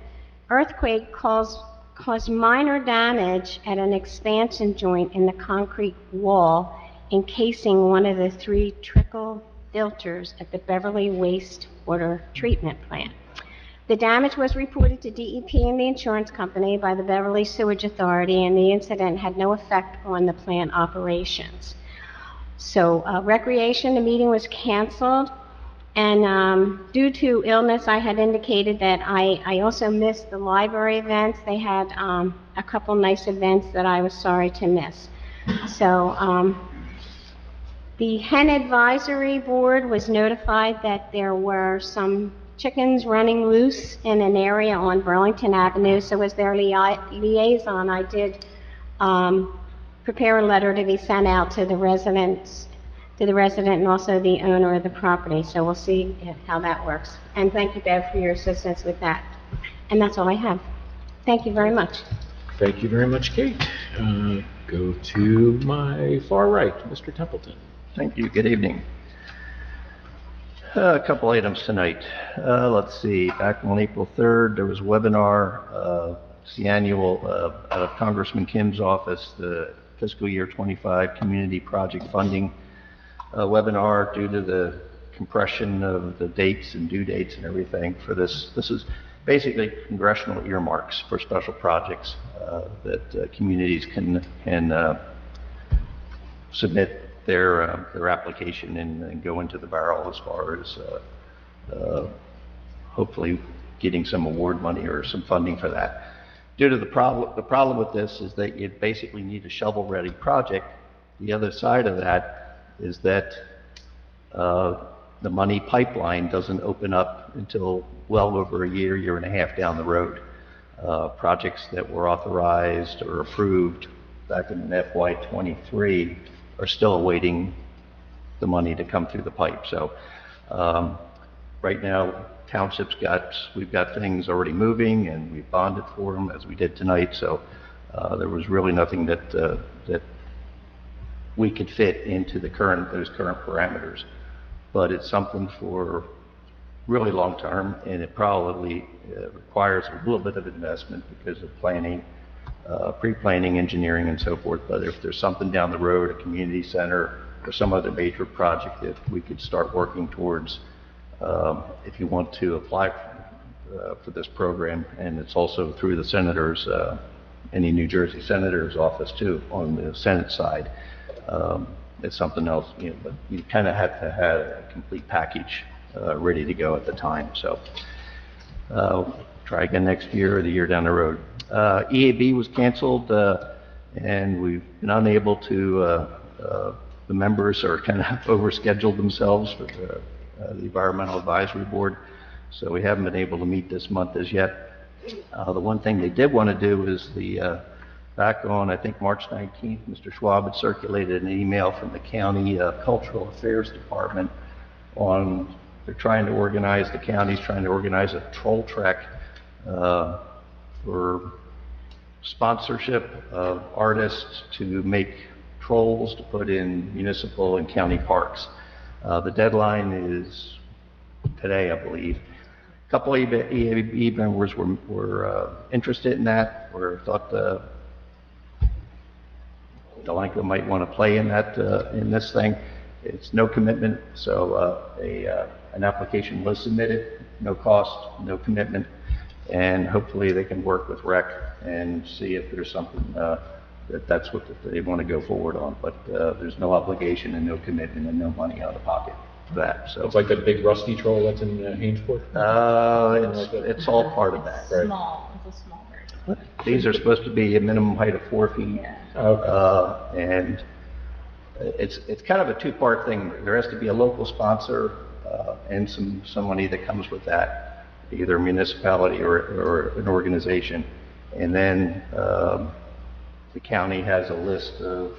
earthquake caused minor damage at an expansion joint in the concrete wall encasing one of the 3 trickle filters at the Beverly Wastewater Treatment Plant. The damage was reported to DEP and the insurance company by the Beverly Sewage Authority, and the incident had no effect on the plant operations. So recreation, the meeting was canceled, and due to illness, I had indicated that I also missed the library events. They had a couple nice events that I was sorry to miss. So the Hen Advisory Board was notified that there were some chickens running loose in an area on Burlington Avenue, so as their liaison, I did prepare a letter to be sent out to the resident and also the owner of the property. So we'll see how that works. And thank you, Bev, for your assistance with that. And that's all I have. Thank you very much. Thank you very much, Kate. Go to my far right, Mr. Templeton. Thank you. Good evening. A couple items tonight. Let's see. Back on April 3rd, there was a webinar. It's the annual out of Congressman Kim's office, the fiscal year 25 community project funding webinar. Due to the compression of the dates and due dates and everything for this. This is basically congressional earmarks for special projects that communities can submit their application and go into the barrel as far as hopefully getting some award money or some funding for that. Due to the problem with this is that you basically need a shovel-ready project. The other side of that is that the money pipeline doesn't open up until well over a year and a half down the road. Projects that were authorized or approved back in FY23 are still awaiting the money to come through the pipe. So right now, we've got things already moving, and we've bonded for them as we did tonight. So there was really nothing that we could fit into those current parameters. But it's something for really long term, and it probably requires a little bit of investment because of planning, pre-planning, engineering, and so forth. But if there's something down the road, a community center or some other major project that we could start working towards, if you want to apply for this program, and it's also through the senators, any New Jersey senator's office too, on the Senate side. It's something else, but you kind of have to have a complete package ready to go at the time. So try again next year or the year down the road. EAB was canceled, and we've been unable to, the members are kind of overscheduled themselves for the Environmental Advisory Board, so we haven't been able to meet this month as yet. The one thing they did want to do is back on, I think, March 19th, Mr. Schwab had circulated an email from the county Cultural Affairs Department the county's trying to organize a troll trek for sponsorship of artists to make trolls to put in municipal and county parks. The deadline is today, I believe. A couple of EAB members were interested in that, or thought Delanco might want to play in this thing. It's no commitment, so an application was submitted, no cost, no commitment, and hopefully they can work with REC and see if there's something that's what they want to go forward on. But there's no obligation and no commitment and no money out of pocket for that. So it's like that big rusty troll that's in Hainesport? It's all part of that. Right? It's a small version. These are supposed to be a minimum height of 4 feet. Yeah. Okay. And it's kind of a two-part thing. There has to be a local sponsor and some money that comes with that, either a municipality or an organization. And then the county has a list of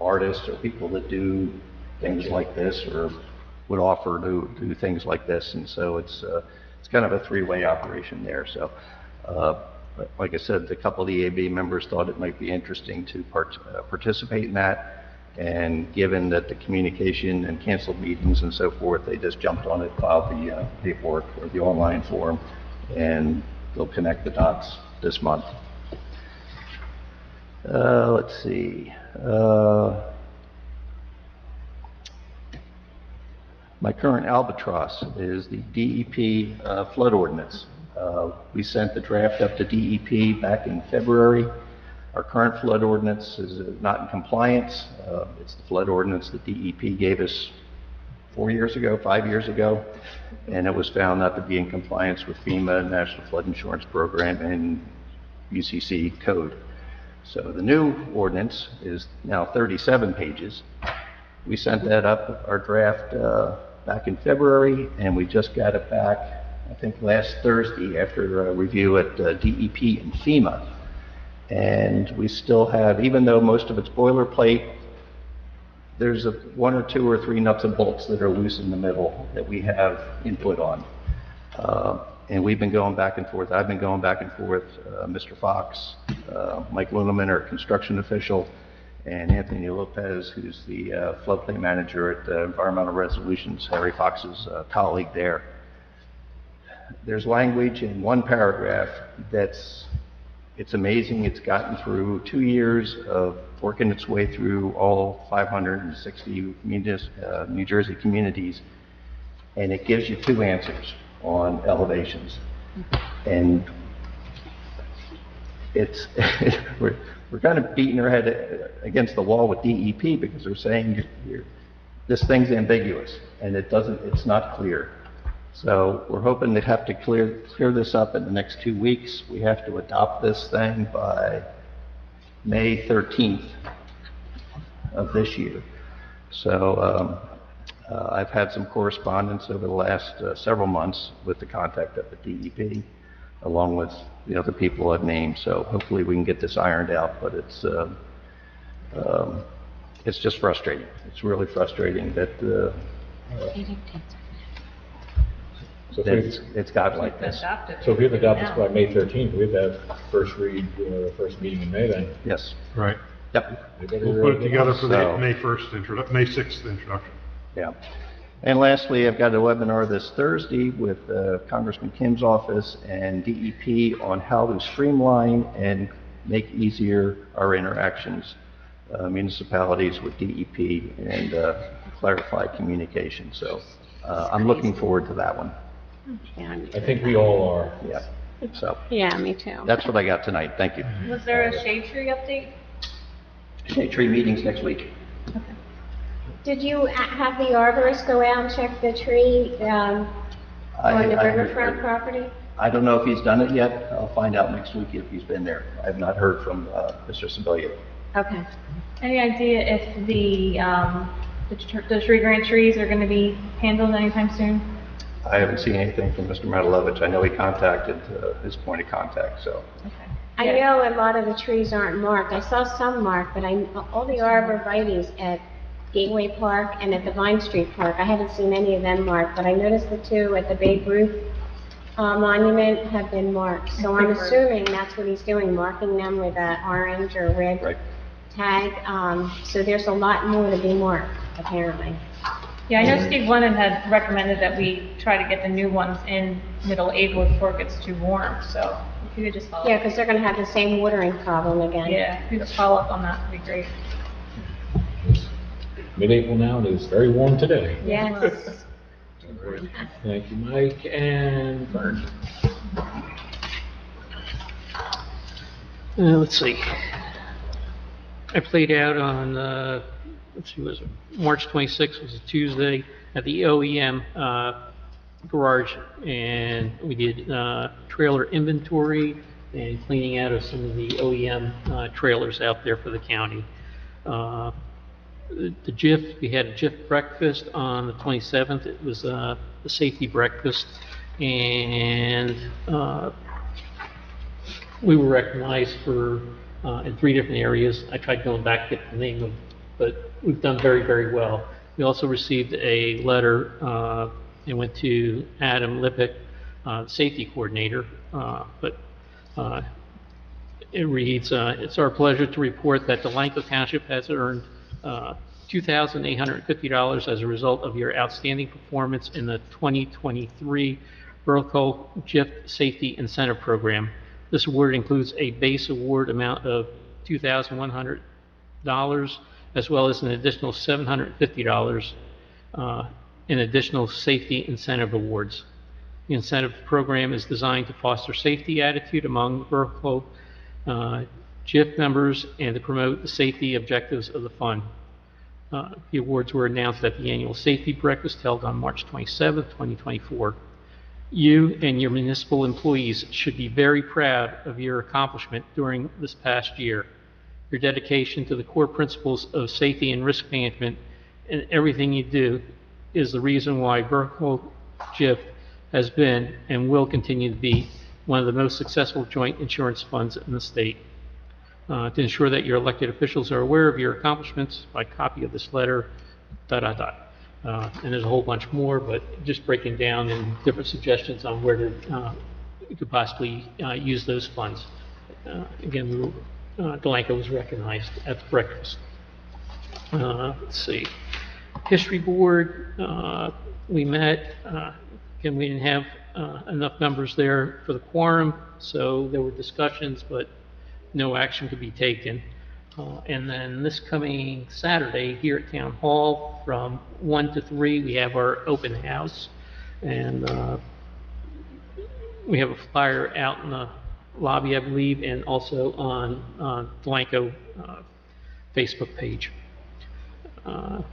artists or people that do things like this or would offer to do things like this. And so it's kind of a three-way operation there. So like I said, a couple of the EAB members thought it might be interesting to participate in that. And given that the communication and canceled meetings and so forth, they just jumped on it, filed the paperwork or the online form, and they'll connect the dots this month. Let's see. My current albatross is the DEP flood ordinance. We sent the draft up to DEP back in February. Our current flood ordinance is not in compliance. It's the flood ordinance that DEP gave us 4 years ago, 5 years ago, and it was found not to be in compliance with FEMA, National Flood Insurance Program, and UCC code. So the new ordinance is now 37 pages. We sent that up, our draft, back in February, and we just got it back, I think, last Thursday after a review at DEP and FEMA. And we still have, even though most of it's boilerplate, there's one or two or three nuts and bolts that are loose in the middle that we have input on. And we've been going back and forth. I've been going back and forth, Mr. Fox, Mike Luneman, our construction official, and Anthony Lopez, who's the floodplain manager at Environmental Resolutions, Harry Fox's colleague there. There's language in one paragraph it's amazing. It's gotten through 2 years of working its way through all 560 New Jersey communities, and it gives you two answers on elevations. And it's we're kind of beating our head against the wall with DEP because they're saying this thing's ambiguous and it's not clear. So we're hoping to have to clear this up in the next 2 weeks. We have to adopt this thing by May 13th of this year. So I've had some correspondence over the last several months with the contact up at DEP, along with the other people I've named. So hopefully we can get this ironed out, but it's just frustrating. It's really frustrating that So it's gotten like this. So if we have to adopt this by May 13th, we have to have first read, first meeting in May then. Yes. Right. Yep. We'll put it together for the So- May 6th introduction. Yeah. And lastly, I've got a webinar this Thursday with Congressman Kim's office and DEP on how to streamline and make easier our interactions, municipalities with DEP, and clarify communication. So I'm looking forward to that one. Yeah, I think we all are. Yeah. So yeah, me too. that's what I got tonight. Thank you. Was there a shade tree update? Shade tree meetings next week. Did you have the arborist go out and check the tree on the riverfront property? I don't know if he's done it yet. I'll find out next week if he's been there. I have not heard from Mr. Sibilia. Okay. Any idea if the tree grant trees are going to be handled anytime soon? I haven't seen anything from Mr. Matalovich. I know he contacted his point of contact, so. Okay. I know a lot of the trees aren't marked. I saw some marked, but all the arborvitae's at Gateway Park and at the Vine Street Park, I haven't seen any of them marked, but I noticed the two at the Babe Ruth monument have been marked. So I'm assuming that's what he's doing, marking them with an orange or red tag. So there's a lot more to be marked, apparently. Yeah, I know Steve Lennon had recommended that we try to get the new ones in middle April before it gets too warm, so if you could just follow up. Yeah, because they're going to have the same watering problem again. Yeah, if you could just follow up on that, would be great. Mid-April now, and it's very warm today. Yes. Thank you, Mike and Vern. Let's see. I played out on, let's see, was it March 26th, was a Tuesday, at the OEM garage, and we did trailer inventory and cleaning out of some of the OEM trailers out there for the county. The GIF, we had a GIF breakfast on the 27th. It was a safety breakfast, and we were recognized for in 3 different areas. I tried going back to get the name of, but we've done very, very well. We also received a letter. It went to Adam Lippick, safety coordinator, but it reads, "It's our pleasure to report that Delanco Township has earned $2,850 as a result of your outstanding performance in the 2023 Vertical GIFT Safety Incentive Program. This award includes a base award amount of $2,100, as well as an additional $750 in additional safety incentive awards. The incentive program is designed to foster safety attitude among vertical GIF members and to promote the safety objectives of the fund. The awards were announced at the annual safety breakfast held on March 27, 2024. You and your municipal employees should be very proud of your accomplishment during this past year. Your dedication to the core principles of safety and risk management and everything you do is the reason why vertical GIF has been and will continue to be one of the most successful joint insurance funds in the state. To ensure that your elected officials are aware of your accomplishments, by copy of this letter, And there's a whole bunch more, but just breaking down in different suggestions on where to, you could possibly use those funds. Again, Delanco was recognized at the breakfast. Let's see. History Board, we met. Again, we didn't have enough members there for the quorum, so there were discussions, but no action could be taken. And then this coming Saturday here at Town Hall from 1 to 3, we have our open house. And we have a flyer out in the lobby, I believe, and also on Delanco Facebook page. Let's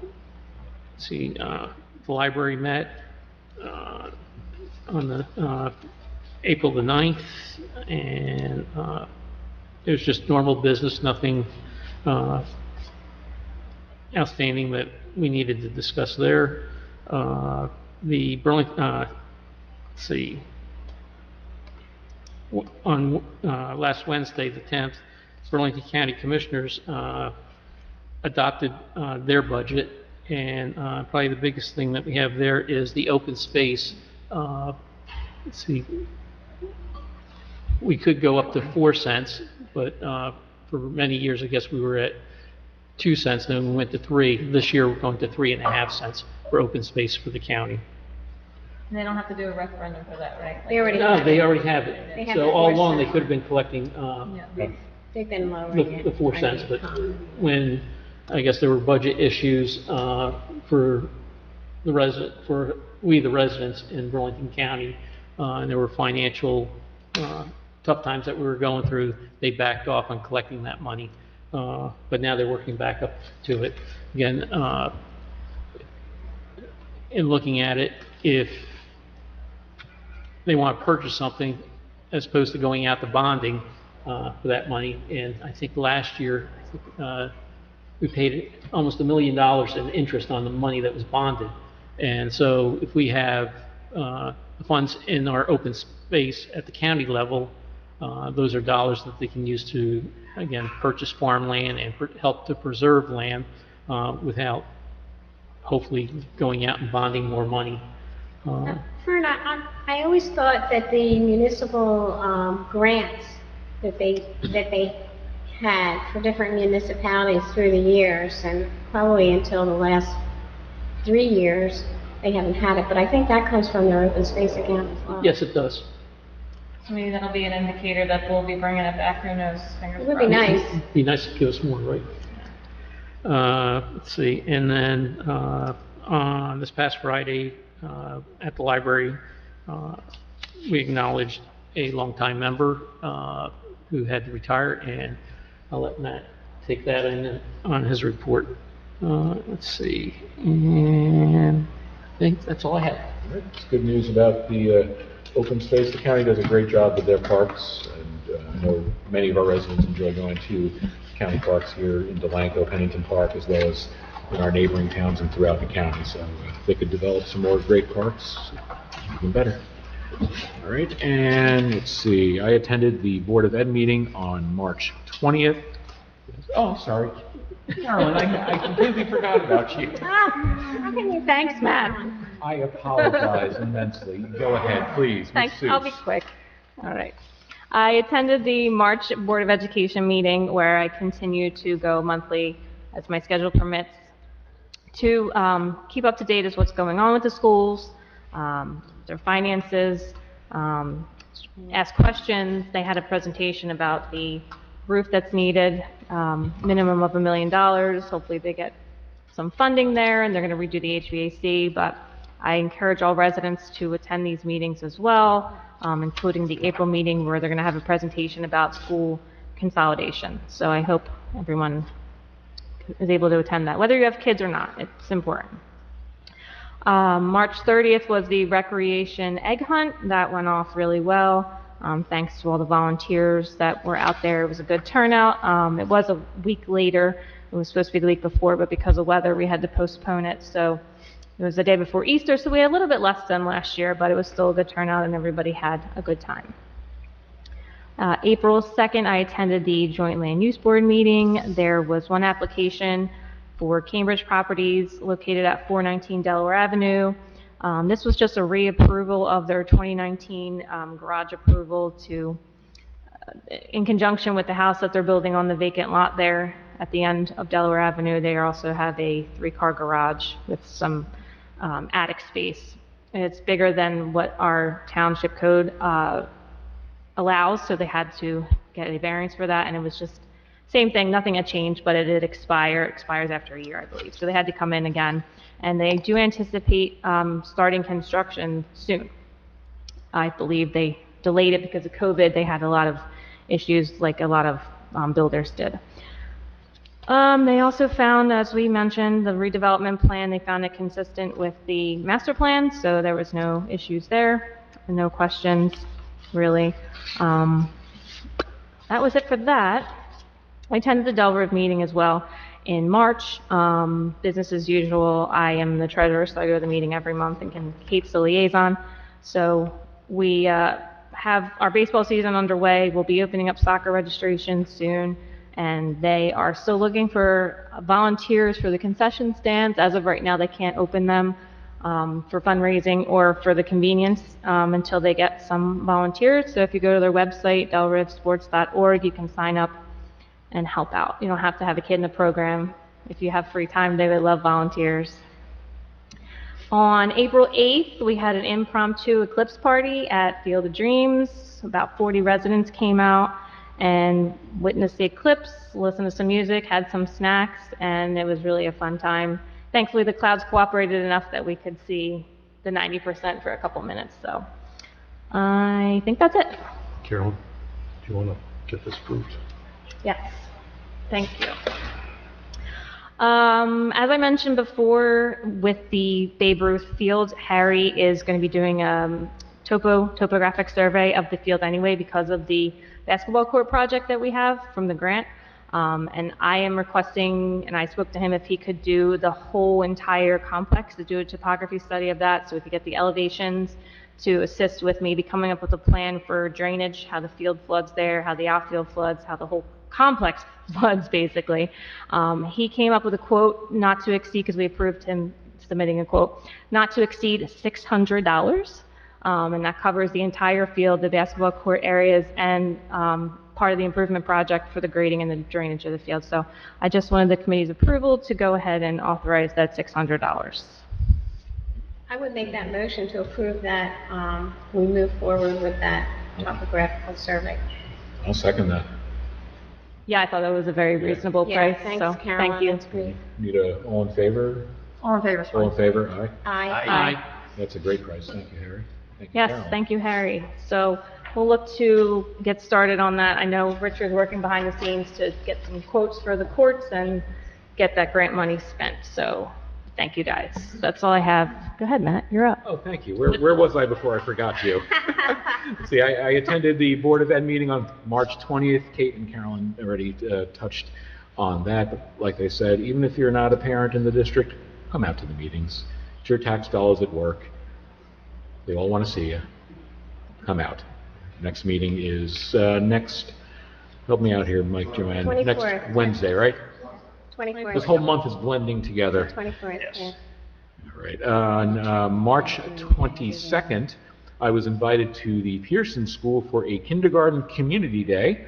see, the library met on the April the 9th, and it was just normal business, nothing outstanding that we needed to discuss there. The Burlington, let's see, on last Wednesday, the 10th, Burlington County Commissioners adopted their budget, and probably the biggest thing that we have there is the open space. Let's see, we could go up to 4 cents, but for many years, I guess we were at 2 cents, then we went to 3. This year, we're going to 3.5 cents for open space for the county. And they don't have to do a referendum for that, right? Like, They already No, have they it. already have it. They have So the all 4 along, they cents. could have been collecting They've been lowering it. the 4 cents, but when, I guess there were budget issues for the residents in Burlington County, and there were financial tough times that we were going through, they backed off on collecting that money. But now they're working back up to it. Again, in looking at it, if they want to purchase something as opposed to going out to bonding for that money, and I think last year we paid almost $1 million in interest on the money that was bonded. And so if we have the funds in our open space at the county level, those are dollars that they can use to, again, purchase farmland and help to preserve land without hopefully going out and bonding more money. Fern, I always thought that the municipal grants that they had for different municipalities through the years, and probably until the last 3 years, they haven't had it, but I think that comes from their open space account as well. Yes, it does. So maybe that'll be an indicator that we'll be bringing it back. Who knows? Fingers It would be crossed. nice. It'd be nice to give us more, right? Let's see, and then on this past Friday at the library, we acknowledged a longtime member who had to retire, and I'll let Matt take that in on his report. Let's see, and I think that's all I have. It's good news about the open space. The county does a great job with their parks, and I know many of our residents enjoy going to county parks here in Delanco, Pennington Park, as well as in our neighboring towns and throughout the county. So if they could develop some more great parks, even better. All right, and let's see. I attended the Board of Ed meeting on March 20th. Oh, sorry. Carolyn, I completely forgot about you. How can you thanks, Matt? I apologize immensely. Go ahead, please. Thanks. Ms. I'll be Seuss. quick. All right. I attended the March Board of Education meeting where I continue to go monthly as my schedule permits to keep up to date as what's going on with the schools, their finances, ask questions. They had a presentation about the roof that's needed, minimum of $1 million. Hopefully they get some funding there, and they're going to redo the HVAC, but I encourage all residents to attend these meetings as well, including the April meeting where they're going to have a presentation about school consolidation. So I hope everyone is able to attend that, whether you have kids or not. It's important. March 30th was the recreation egg hunt. That went off really well. Thanks to all the volunteers that were out there. It was a good turnout. It was a week later. It was supposed to be the week before, but because of weather, we had to postpone it. So it was the day before Easter, so we had a little bit less than last year, but it was still a good turnout and everybody had a good time. April 2nd, I attended the Joint Land Use Board meeting. There was one application for Cambridge Properties located at 419 Delaware Avenue. This was just a reapproval of their 2019 garage approval to, in conjunction with the house that they're building on the vacant lot there at the end of Delaware Avenue. They also have a 3-car garage with some attic space. It's bigger than what our township code allows, so they had to get a variance for that, and it was just same thing, nothing had changed, but it did expire. It expires after a year, I believe. So they had to come in again, and they do anticipate starting construction soon. I believe they delayed it because of COVID. They had a lot of issues like a lot of builders did. They also found, as we mentioned, the redevelopment plan, they found it consistent with the master plan, so there was no issues there, no questions, really. That was it for that. I attended the Delrive meeting as well in March. Business as usual. I am the treasurer, so I go to the meeting every month, and Kate's the liaison. So we have our baseball season underway. We'll be opening up soccer registration soon, and they are still looking for volunteers for the concession stands. As of right now, they can't open them for fundraising or for the convenience until they get some volunteers. So if you go to their website, delrivesports.org, you can sign up and help out. You don't have to have a kid in the program. If you have free time, they would love volunteers. On April 8th, we had an impromptu eclipse party at Field of Dreams. About 40 residents came out and witnessed the eclipse, listened to some music, had some snacks, and it was really a fun time. Thankfully, the clouds cooperated enough that we could see the 90% for a couple minutes. So I think that's it. Carolyn, do you want to get this approved? Yes, thank you. As I mentioned before, with the Babe Ruth field, Harry is going to be doing a topographic survey of the field anyway because of the basketball court project that we have from the grant. And I am requesting, and I spoke to him, if he could do the whole entire complex, to do a topography study of that so we could get the elevations to assist with maybe coming up with a plan for drainage, how the field floods there, how the outfield floods, how the whole complex floods, basically. He came up with a quote not to exceed, because we approved him submitting a quote, not to exceed $600. And that covers the entire field, the basketball court areas, and part of the improvement project for the grading and the drainage of the field. So I just wanted the committee's approval to go ahead and authorize that $600. I would make that motion to approve that, we move forward with that topographical survey. I'll second that. Yeah, I thought that was a very reasonable price, Thanks, so Carolyn, thank you. that's great. Need a all in favor? All in favor, All in favor, aye. Aye. That's a great price, thank you, Harry. Thank you, Yes, Carolyn. thank you, Harry. So we'll look to get started on that. I know Richard's working behind the scenes to get some quotes for the courts and get that grant money spent. So thank you, guys. That's all I have. Go ahead, Matt, you're up. Oh, thank you. Where was I before I forgot you? See, I attended the Board of Ed meeting on March 20th. Kate and Carolyn already touched on that. But like they said, even if you're not a parent in the district, come out to the meetings. It's your tax dollars at work. They all want to see you. Come out. Next meeting is help me out here, Mike, Joanne. 24th. Next Wednesday, right? 24th. This whole month is blending together. 24th, yeah. All right. On March 22nd, I was invited to the Pearson School for a kindergarten community day.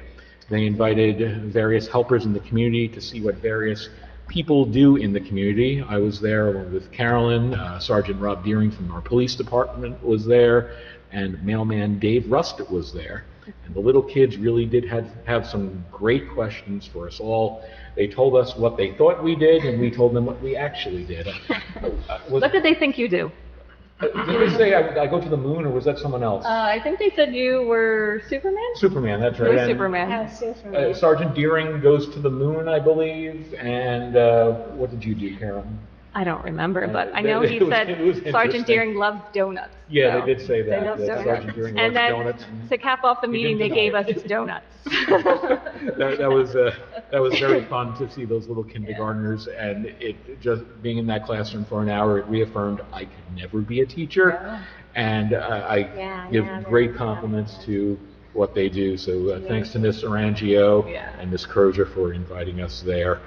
They invited various helpers in the community to see what various people do in the community. I was there along with Carolyn, Sergeant Rob Deering from our police department was there, and mailman Dave Rusted was there. And the little kids really did have some great questions for us all. They told us what they thought we did, and we told them what we actually did. What did they think you do? Did they say I go to the moon, or was that someone else? I think they said you were Superman? Superman, that's You right. were And, Superman. Superman. Sergeant Deering goes to the moon, I believe, and what did you do, Carolyn? I don't remember, but I know he It was said interesting. Sergeant Deering loves donuts. Yeah, so they did say they that, love that donuts. Sergeant Deering And loves then donuts. to cap off the He meeting, didn't they gave deny us it. donuts. That was very fun to see those little kindergartners, and it just being in that classroom for an hour, it reaffirmed I could never be a teacher, and I give great compliments to what they do. So thanks to Miss Arangio and Miss Crozier for inviting us there.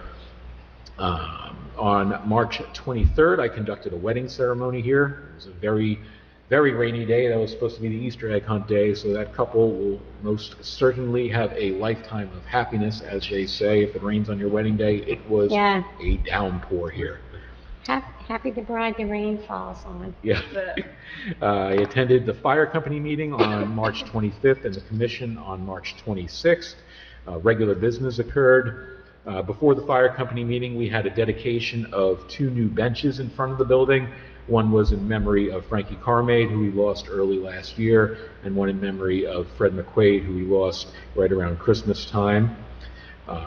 On March 23rd, I conducted a wedding ceremony here. It was a very, very rainy day. That was supposed to be the Easter egg hunt day, so that couple will most certainly have a lifetime of happiness, as they say. If it rains on your wedding day, it was a downpour here. Happy the bride the rain falls on. Yeah. I attended the fire company meeting on March 25th and the commission on March 26th. Regular business occurred. Before the fire company meeting, we had a dedication of 2 new benches in front of the building. One was in memory of Frankie Carmaid, who we lost early last year, and one in memory of Fred McQuaid, who we lost right around Christmas time.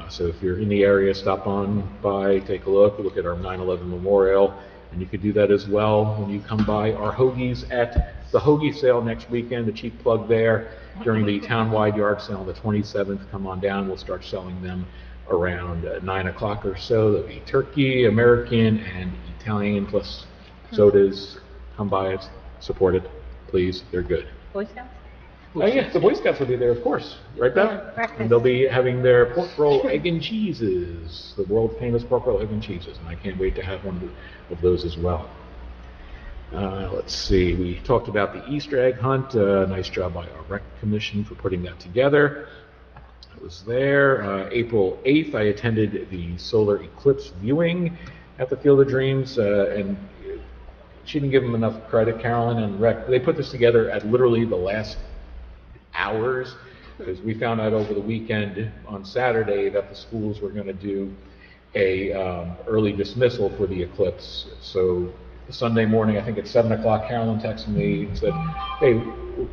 So if you're in the area, stop on by, take a look at our 9/11 memorial, and you could do that as well when you come by our hoagies at the hoagie sale next weekend, the cheap plug there, during the townwide yard sale on the 27th. Come on down, we'll start selling them around 9 o'clock or so. There'll be turkey, American, and Italian, plus sodas. Come by it, support it, please, they're good. Boy Scouts? Oh yeah, the Boy Scouts will be there, of course, right, Beth? And they'll be having their pork roll egg and cheeses, the world famous pork roll egg and cheeses, and I can't wait to have one of those as well. Let's see, we talked about the Easter egg hunt. Nice job by our rec commission for putting that together. I was there. April 8th, I attended the solar eclipse viewing at the Field of Dreams, and she didn't give them enough credit, Carolyn and Rec. They put this together at literally the last hours, because we found out over the weekend on Saturday that the schools were going to do a early dismissal for the eclipse. So Sunday morning, I think at 7 o'clock, Carolyn texted me and said, hey,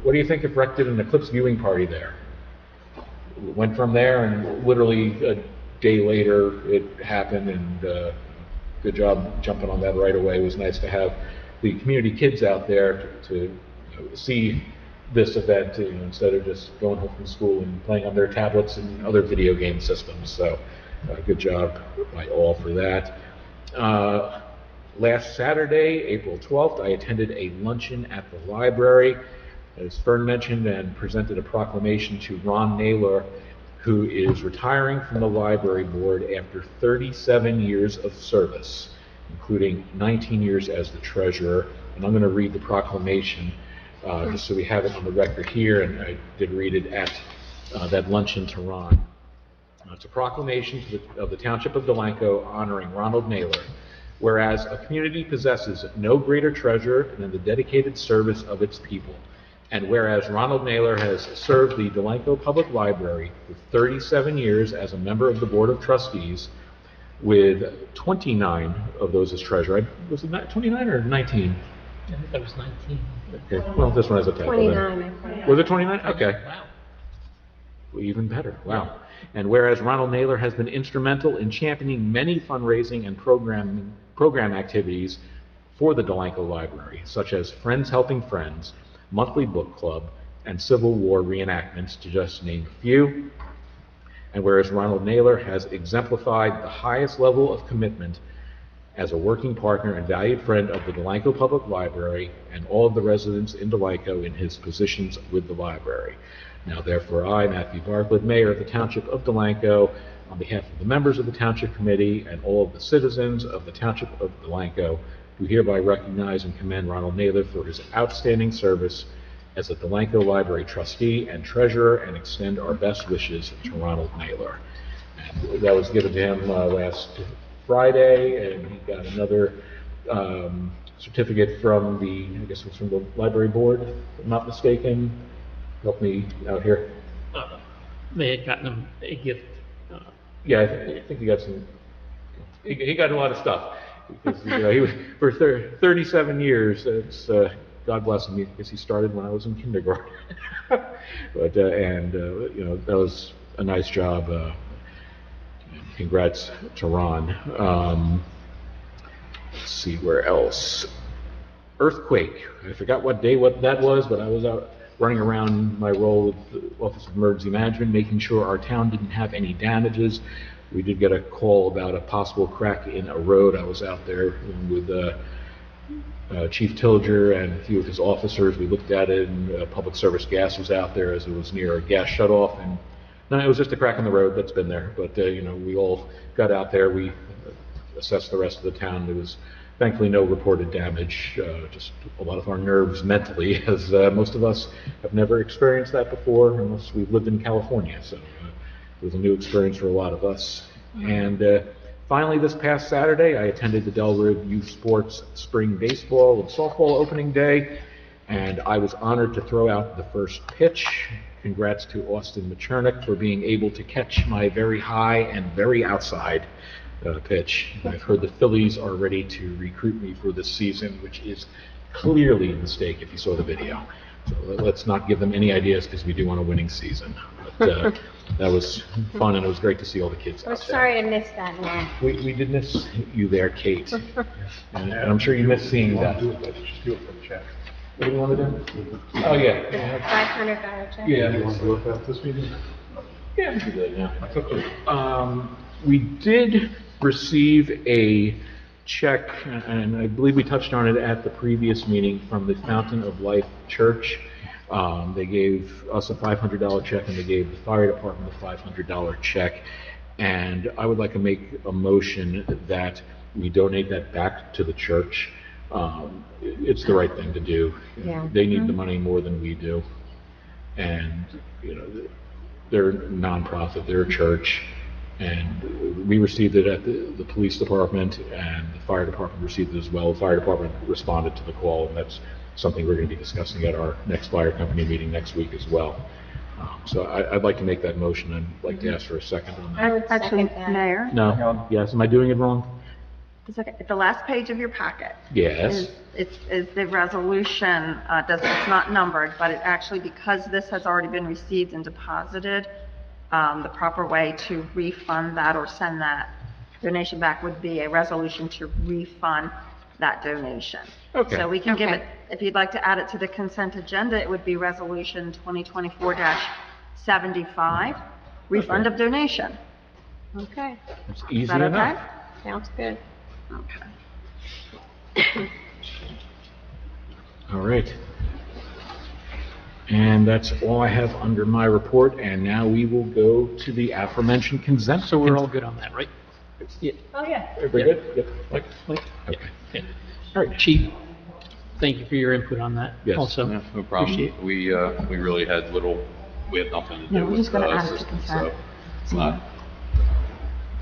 what do you think if Rec did an eclipse viewing party there? Went from there, and literally a day later it happened, and good job jumping on that right away. It was nice to have the community kids out there to see this event, instead of just going home from school and playing on their tablets and other video game systems. So good job by all for that. Last Saturday, April 12th, I attended a luncheon at the library. As Fern mentioned, and presented a proclamation to Ron Naylor, who is retiring from the library board after 37 years of service, including 19 years as the treasurer. And I'm going to read the proclamation just so we have it on the record here, and I did read it at that luncheon to Ron. It's a proclamation of the Township of Delanco honoring Ronald Naylor. Whereas a community possesses no greater treasure than the dedicated service of its people. And whereas Ronald Naylor has served the Delanco Public Library for 37 years as a member of the Board of Trustees, with 29 of those as treasurer. Was it 29 or 19? I think that was 19. Okay, well, this one has a typo. 29, I think. Was it 29? Okay. Wow. Well, even better. Wow. And whereas Ronald Naylor has been instrumental in championing many fundraising and program activities for the Delanco Library, such as Friends Helping Friends, Monthly Book Club, and Civil War reenactments, to just name a few. And whereas Ronald Naylor has exemplified the highest level of commitment as a working partner and valued friend of the Delanco Public Library and all of the residents in Delanco in his positions with the library. Now therefore I, Matthew Bartlett, Mayor of the Township of Delanco, on behalf of the members of the Township Committee and all of the citizens of the Township of Delanco, do hereby recognize and commend Ronald Naylor for his outstanding service as a Delanco Library trustee and treasurer, and extend our best wishes to Ronald Naylor. And that was given to him last Friday, and he got another certificate from I guess it was from the library board, if I'm not mistaken. Help me out here. They had gotten him a gift. Yeah, I think he got some, he got a lot of stuff. Because, he was, for 37 years, it's, God bless him, because he started when I was in kindergarten. But, that was a nice job. Congrats to Ron. Let's see, where else? Earthquake. I forgot what that was, but I was out running around my role with the Office of Emergency Management, making sure our town didn't have any damages. We did get a call about a possible crack in a road. I was out there with Chief Tilger and a few of his officers. We looked at it, and Public Service Gas was out there as it was near a gas shutoff. And no, it was just a crack in the road that's been there. But, we all got out there. We assessed the rest of the town. There was thankfully no reported damage, just a lot of our nerves mentally, as most of us have never experienced that before unless we've lived in California. So it was a new experience for a lot of us. And finally, this past Saturday, I attended the Delray Youth Sports Spring Baseball and Softball Opening Day, and I was honored to throw out the first pitch. Congrats to Austin Machernik for being able to catch my very high and very outside pitch. I've heard the Phillies are ready to recruit me for this season, which is clearly a mistake if you saw the video. So let's not give them any ideas, because we do want a winning season. But that was fun, and it was great to see all the kids We're out there. sorry to miss that, Matt. We did miss you there, Kate. And I'm sure you missed seeing that. Just do it for the check. What do you want to do? Oh, yeah. $500 check? Yeah. You want to do it after this meeting? Yeah, we can do that, yeah. That's okay. We did receive a check, and I believe we touched on it at the previous meeting, from the Fountain of Life Church. They gave us a $500 check, and they gave the fire department a $500 check. And I would like to make a motion that we donate that back to the church. It's the right thing to do. Yeah. They need the money more than we do. And, they're a nonprofit, they're a church. And we received it at the police department, and the fire department received it as well. The fire department responded to the call, and that's something we're going to be discussing at our next fire company meeting next week as well. So I'd like to make that motion. I'd like to ask for a second on that. I would Actually, second that. Mayor, No? Yes, am I doing it wrong? it's okay. The last page of your packet Yes. is the resolution. It's not numbered, but it actually, because this has already been received and deposited, the proper way to refund that or send that donation back would be a resolution to refund that donation. Okay. So we can give Okay. it, if you'd like to add it to the consent agenda, it would be Resolution 2024-75, refund Okay. of donation. Okay, It's easy Is that okay? enough. sounds good. Okay. All right. And that's all I have under my report, and now we will go to the aforementioned consent. So we're all good on that, right? Yeah. Oh, yeah. Everybody good? Yep. Mike? Okay. Yeah. All right, Chief, thank you for your input on that. Yes. Also, No, no problem. appreciate it. We really had we had nothing to No, do we're with just gonna the add it to system, consent. so it's not,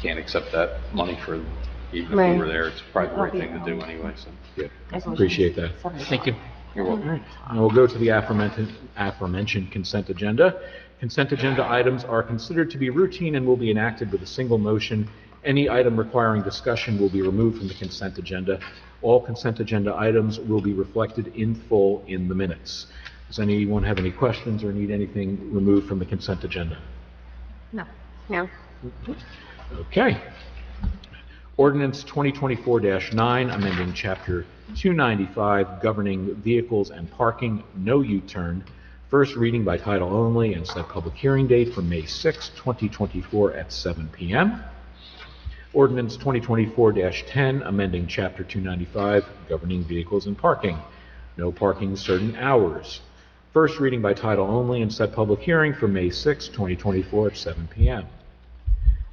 can't accept that money for, even if Right. we were there, it's probably the right thing to do anyway, so. Yeah. Appreciate that. Thank you. You're welcome. All right. Now we'll go to the aforementioned consent agenda. Consent agenda items are considered to be routine and will be enacted with a single motion. Any item requiring discussion will be removed from the consent agenda. All consent agenda items will be reflected in full in the minutes. Does anyone have any questions or need anything removed from the consent agenda? No. No, Okay. Ordinance 2024-9, amending Chapter 295, governing vehicles and parking, no U-turn. First reading by title only, and set public hearing date for May 6, 2024 at 7 p.m. Ordinance 2024-10, amending Chapter 295, governing vehicles and parking, no parking certain hours. First reading by title only, and set public hearing for May 6, 2024 at 7 p.m.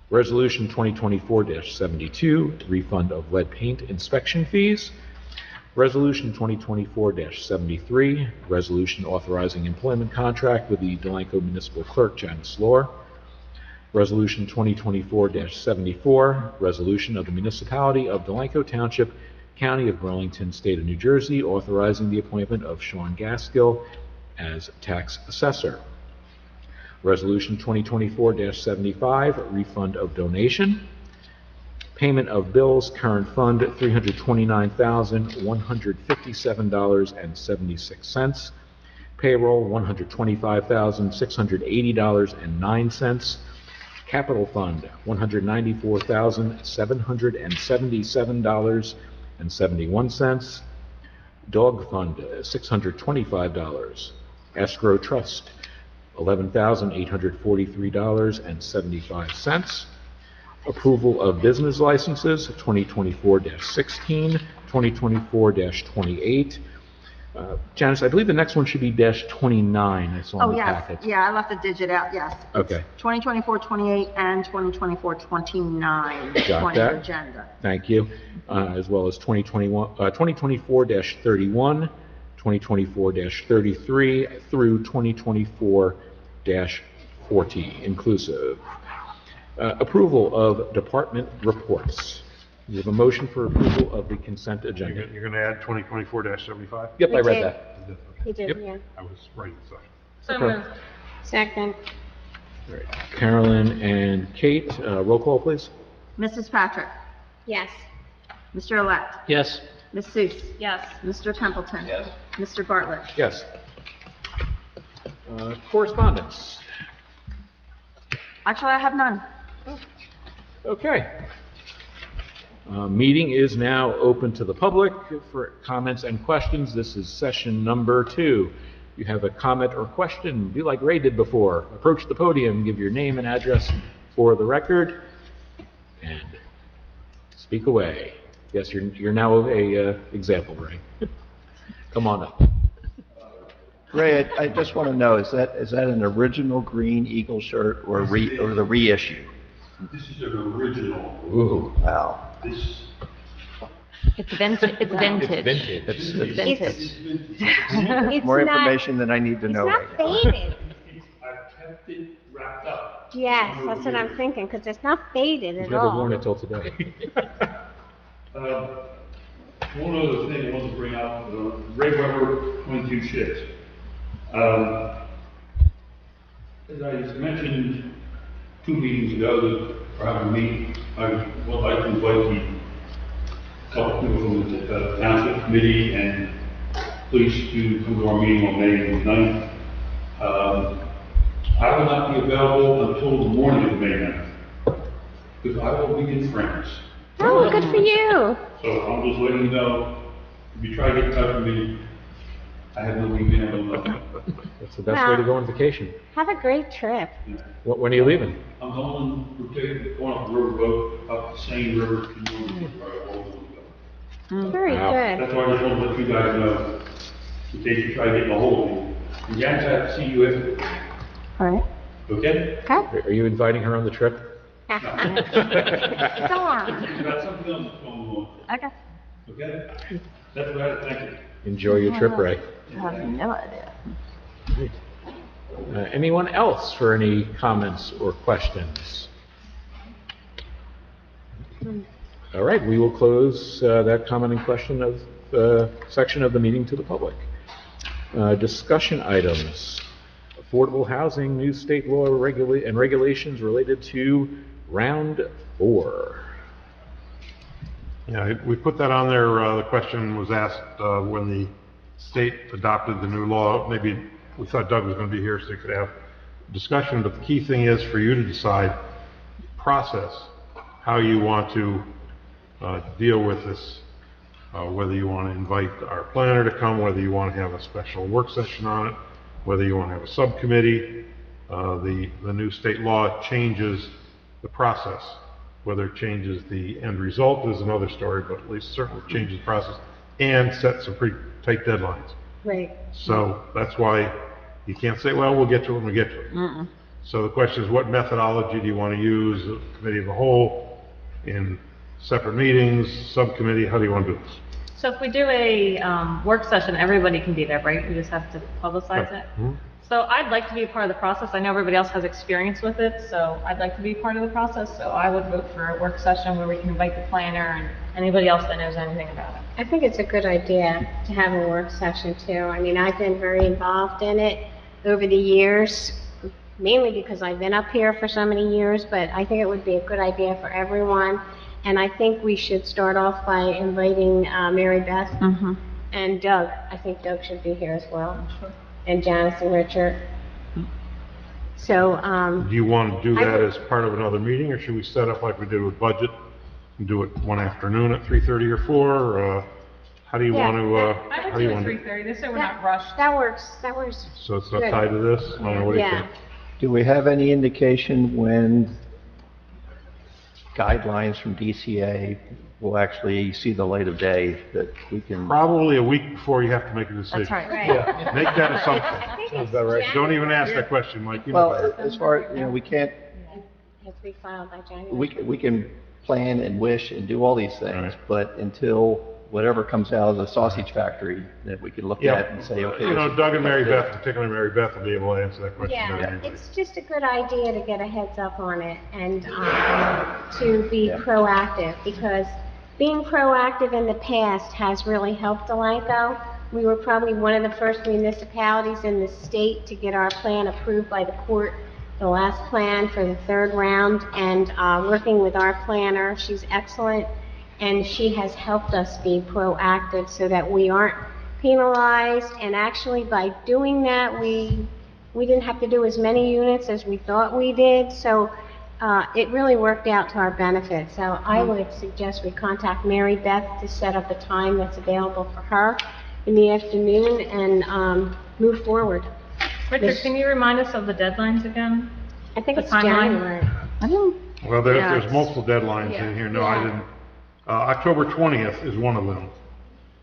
Resolution 2024-72, refund of lead paint inspection fees. Resolution 2024-73, resolution authorizing employment contract with the Delanco Municipal Clerk, Janice Lohr. Resolution 2024-74, resolution of the Municipality of Delanco Township, County of Burlington, State of New Jersey, authorizing the appointment of Sean Gaskill as tax assessor. Resolution 2024-75, refund of donation. Payment of bills, current fund, $329,157.76. Payroll, $125,680.09. Capital fund, $194,777.71. Dog fund, $625. Escrow trust, $11,843.75. Approval of business licenses, 2024-16, 2024-28. Janice, I believe the next one should be -29, I saw Oh, in the yes, packet. yeah, I left a digit out, yes. Okay. 2024-28 and 2024-29 Got on that. your agenda. Thank you. As well as 2024-31, 2024-33 through 2024-40 inclusive. Approval of department reports. We have a motion for approval of the consent agenda. You're going to add 2024-75? Yep, I read did. that. He did, Yep. yeah. I was writing stuff. So Okay. moved. Second. All right. Carolyn and Kate, roll call, please. Mrs. Patrick? Yes. Mr. Elect? Yes. Ms. Seuss? Yes. Mr. Templeton? Yes. Mr. Bartlett? Yes. Correspondence. Actually, I have none. Okay. Meeting is now open to the public for comments and questions. This is session number 2. If you have a comment or question, be like Ray did before. Approach the podium, give your name and address for the record, and speak away. Yes, you're now a example, Ray. Come on up. Ray, I just want to know, is that an original green Eagle shirt or the reissue? This is an original. Ooh, wow. This, It's vintage. It's vintage. Vintage. It's It's more not- information than I need to know It's right not now. faded. I've kept it wrapped up. Yes, that's what I'm thinking, because it's not faded He's at never all. worn it till today. One other thing I wanted to bring up, Ray Weber, 22 ships. As I mentioned 2 meetings ago, that are having a meeting, I would like to invite a couple people from the Township Committee and police to come to our meeting on May 9th. I will not be available until the morning of May 9th, because I will be in France. Oh, good for you. So I'm just letting you know, if you try to get in touch with me, I have no email. That's the best way to go on vacation. Have a great trip. When are you leaving? I'm going up the riverboat, up the Seine River to New York. Very Wow. good. That's why I just want to let you guys know, in case you try to get a hold of me. And Janice, I have to see you after, All right. okay? Okay. Are you inviting her on the trip? Darn. She's got something else that's going on, Okay. okay? That's what I had to thank you. Enjoy your trip, Ray. I have no idea. Anyone else for any comments or questions? All right, we will close that comment and question of section of the meeting to the public. Discussion items. Affordable housing, new state law and regulations related to round 4. Yeah, we put that on there. The question was asked when the state adopted the new law. Maybe we thought Doug was going to be here so they could have discussion, but the key thing is for you to decide process, how you want to deal with this, whether you want to invite our planner to come, whether you want to have a special work session on it, whether you want to have a subcommittee. The new state law changes the process. Whether it changes the end result is another story, but at least certainly changes the process and sets some pretty tight deadlines. Right. So that's why you can't say, well, we'll get to it when we get to it. So the question is, what methodology do you want to use, a committee of the whole, in separate meetings, subcommittee, how do you want to do this? So if we do a work session, everybody can be there, right? We just have to publicize it? So I'd like to be a part of the process. I know everybody else has experience with it, so I'd like to be part of the process. So I would vote for a work session where we can invite the planner and anybody else that knows anything about it. I think it's a good idea to have a work session too. I mean, I've been very involved in it over the years, mainly because I've been up here for so many years, but I think it would be a good idea for everyone. And I think we should start off by inviting Mary Beth and Doug. I think Doug should be here as well. And Janice and Richard. So, Do you want to do I that would- as part of another meeting, or should we set up like we did with budget and do it one afternoon at 3:30 or 4? Or, how do you Yeah, want to, I how would do you do it want to? 3:30, this way we're not rushed. that works, So it's not Good. tied to this? I don't know, what do you Yeah. think? Do we have any indication when guidelines from DCA will actually see the light of day that we can? Probably a week before you have to make a decision. That's right. Right. Make that assumption. I think Sounds it's about right. Don't even ask that question, Mike. You know Well, better. as far, we can't, Has to be filed by January. we can plan and wish and do all these things, Right. but until whatever comes out of the sausage factory, that we can look Yeah. at and say, okay. You know, this is Doug and Mary what it is. Beth, particularly Mary Beth, will be able to answer that question better Yeah, than anybody. it's just a good idea to get a heads up on it and to be Yeah. proactive, because being proactive in the past has really helped Delanco. We were probably one of the first municipalities in the state to get our plan approved by the court, the last plan for the third round, and working with our planner, she's excellent, and she has helped us be proactive so that we aren't penalized, and actually by doing that, we didn't have to do as many units as we thought we did, so it really worked out to our benefit. So I would suggest we contact Mary Beth to set up a time that's available for her in the afternoon and move forward. Richard, can you remind us of the deadlines again? I think The it's timeline? January. Well, Yeah, there's it's- multiple deadlines in here. No, I Yeah. didn't. October 20th is one of them.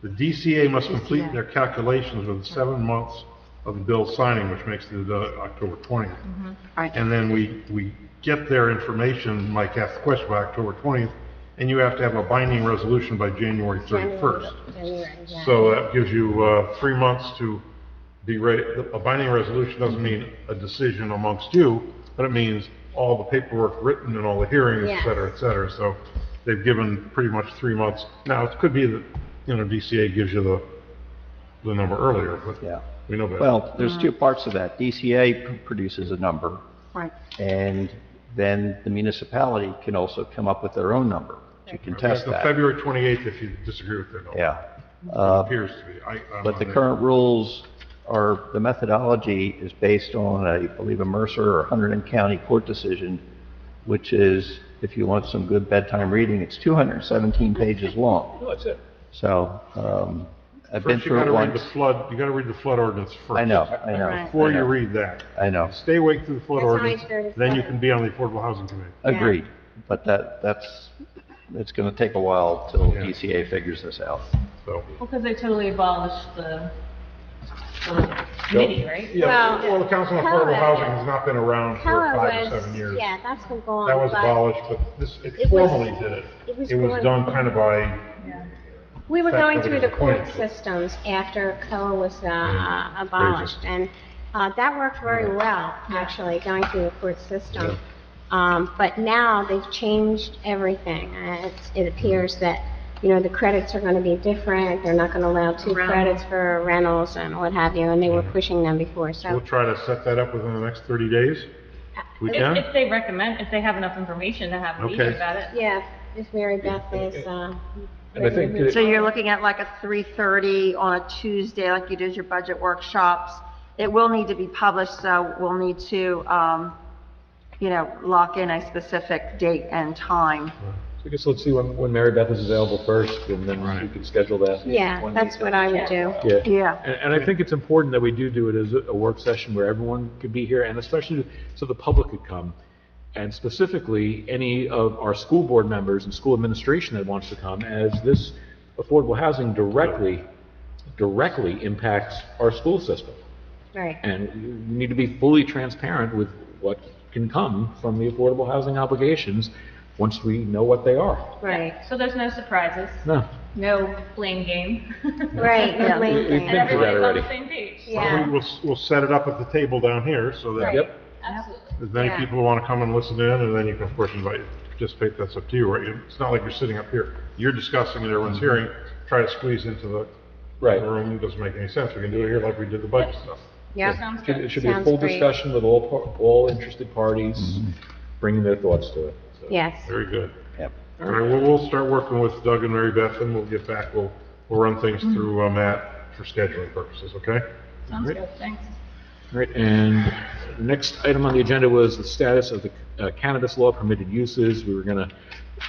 The DCA must complete their calculations within 7 months of the bill signing, which makes it October 20th. Right. And then we get their information, Mike asked the question, by October 20th, and you have to have a binding resolution by January 31st. January, yeah. So that gives you 3 months to be ready. A binding resolution doesn't mean a decision amongst you, but it means all the paperwork written and all the hearings, et Yes. cetera, et cetera. So they've given pretty much 3 months. Now, it could be that, DCA gives you the number earlier, but Yeah. we know better. Well, there's two parts of that. DCA produces a number, Right. and then the municipality can also come up with their own number to contest The that. February 28th, if you disagree with their number. Yeah. It appears to be. I'm But the on current rules are, the methodology is based on, I believe, a Mercer or Hunterdon County court decision, which is, if you want some good bedtime reading, it's 217 pages long. Oh, that's it. So, I've been First, you through gotta it read the once. flood, you gotta read the flood ordinance first. I know. Right. Before I you know. read that. I know. Stay awake through the flood That's ordinance, only 37. then you can be on the Affordable Housing Committee. Agreed. But it's gonna take a while till Yeah. DCA figures this out. So, Well, because they totally abolished the committee, right? yeah, well, the Council on Affordable COA- Housing has not been around for COA 5 or was- 7 years. Yeah, that's been gone. That was but abolished, but it It was- formally did it. it was It was gone. done kind of by, We were Fact, going nobody through the was court appointed to it. systems after COA was Yeah, abolished, and that worked very well, actually, going through the court system. But now they've changed everything. It appears that, the credits are going to be different. They're not going to allow 2 Rentals. credits for rentals and what have you, and they were pushing them before, we'll so. try to set that up within the next 30 days. We can? If they recommend, if they have enough information to have a meeting Okay. about it. Yeah, if Mary Beth is, And I think So you're looking at like a 3:30 on a Tuesday, like you did your budget workshops. It will need to be published, so we'll need to, lock in a specific date and time. So I guess let's see when Mary Beth is available first, and then we can schedule that. yeah, that's what I would do. Yeah. Yeah. And I think it's important that we do it as a work session where everyone could be here, and especially so the public could come. And specifically, any of our school board members and school administration that wants to come, as this affordable housing directly impacts our school system. Right. And we need to be fully transparent with what can come from the affordable housing obligations once we know what they are. Right. So there's no surprises. No. no blame game. Right, no blame We've game. been And through that everybody's on already. the same page. Yeah. We'll set it up at the table down here so that Yep. Absolutely. as many Yeah. people who want to come and listen in, and then you can, of course, invite you to participate. That's up to you, right? It's not like you're sitting up here. You're discussing it, everyone's hearing. Try to squeeze into the Right. room. It doesn't make any sense. We can do it here like we did the budget stuff. Yep. Sounds It good. should be a Sounds full great. discussion with all interested parties, bringing their thoughts to it. So. Yes. Very good. Yep. All right, we'll start working with Doug and Mary Beth, and we'll get back. We'll run things through Matt for scheduling purposes, okay? Sounds Great. good, thanks. All right, and the next item on the agenda was the status of the cannabis law permitted uses. We were going to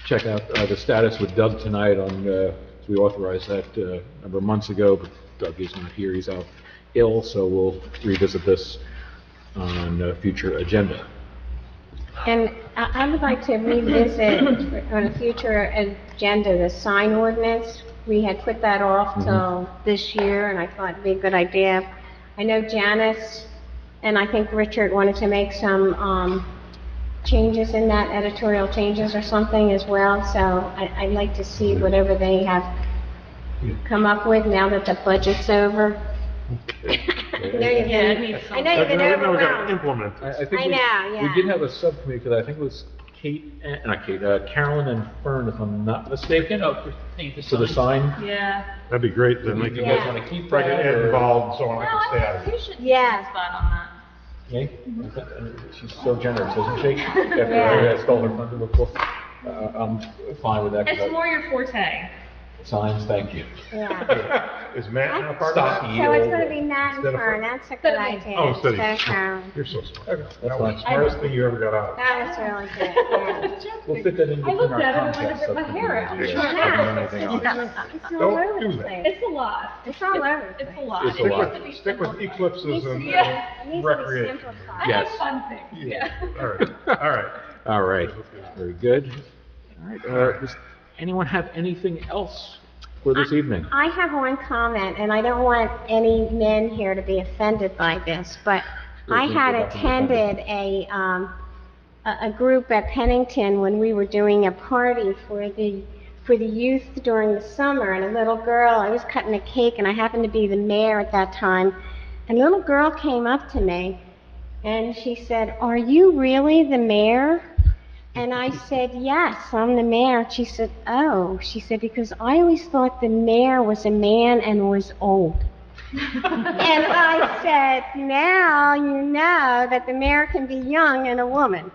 check out the status with Doug tonight on, we authorized that a number of months ago, but Doug is not here, he's out ill, so we'll revisit this on a future agenda. And I would like to revisit on a future agenda, the sign ordinance. We had put that off till this year, and I thought it'd be a good idea. I know Janice and I think Richard wanted to make some changes in that, editorial changes or something as well, so I'd like to see whatever they have come up with now that the budget's over. I know you've been, I know you've been Now we got to overwhelmed. implement this. I think I know, yeah. we did have a subcommittee, because I think it was Carolyn and Fern, if I'm not mistaken, for the sign. Yeah. That'd be great, then we You can guys Yeah. want to keep try to that, get or- involved and so on, I No, can stay out I of think it. you should Yeah. spot on that. Yeah? She's so generous, isn't she? After Yeah. I stole her thunder before. I'm fine with that. 'Cause It's more your forte. Signs, thank you. Yeah. Is Matt now part of that? Stocky. So it's gonna be Matt and Instead of Fern, her. that's a good idea. Oh, instead of Instead of you. Carolyn. You're so smart. Okay, that's That was fine. the smartest thing you ever got out of it. That was really good, yeah. We'll fit that in I between looked our at it and Comcast wanted to rip my hair out. subcommittee. Yeah. I haven't done anything on it. It's all Don't over do the that. place. It's a lot. It's all over the It's a place. lot. It's It a needs lot. to be Stick with simplified. eclipses and Yeah. It needs to be recreation. simplified. I Yes. like fun things, yeah. All right, all right. All right, very good. All right, does anyone have anything else for this evening? I have one comment, and I don't want any men here to be offended by this, but I Please, had you're not gonna be attended a group at Pennington when we were doing a party for the youth during the summer, and a little girl, I was cutting a cake, and I happened to be the mayor at that time, and a little girl came up to me, and she said, "Are you really the mayor?" And I said, "Yes, I'm the mayor." And she said, "Oh," she said, "because I always thought the mayor was a man and was old." And I said, "Now you know that the mayor can be young and a woman."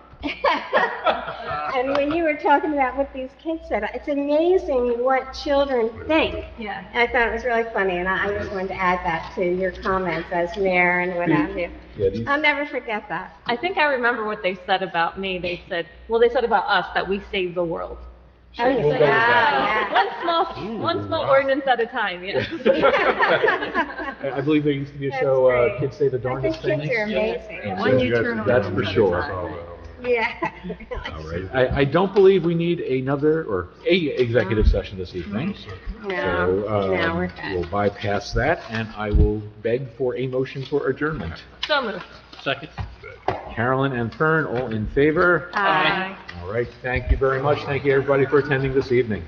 And when you were talking about what these kids said, it's amazing what children think. Yeah. I thought it was really funny, and I just wanted to add that to your comments as mayor and what have you. Yeah, these- I'll never forget that. I think I remember what they said about me. They said about us, that we saved the world. Oh, you We'll go said, with "Ah, that. yeah." One small ordinance at a time, yeah. I believe there used to be a That's show, great. Kids Say the I think Darndest Things. kids are amazing. Yeah. One you turn That's for sure. Yeah. All right. I don't believe we need another, or a executive session this evening. No, So, no, we're good. we'll bypass that, and I will beg for a motion for adjournment. So moved. Second. Carolyn and Fern, all in favor? Aye. All right, thank you very much. Thank you, everybody, for attending this evening.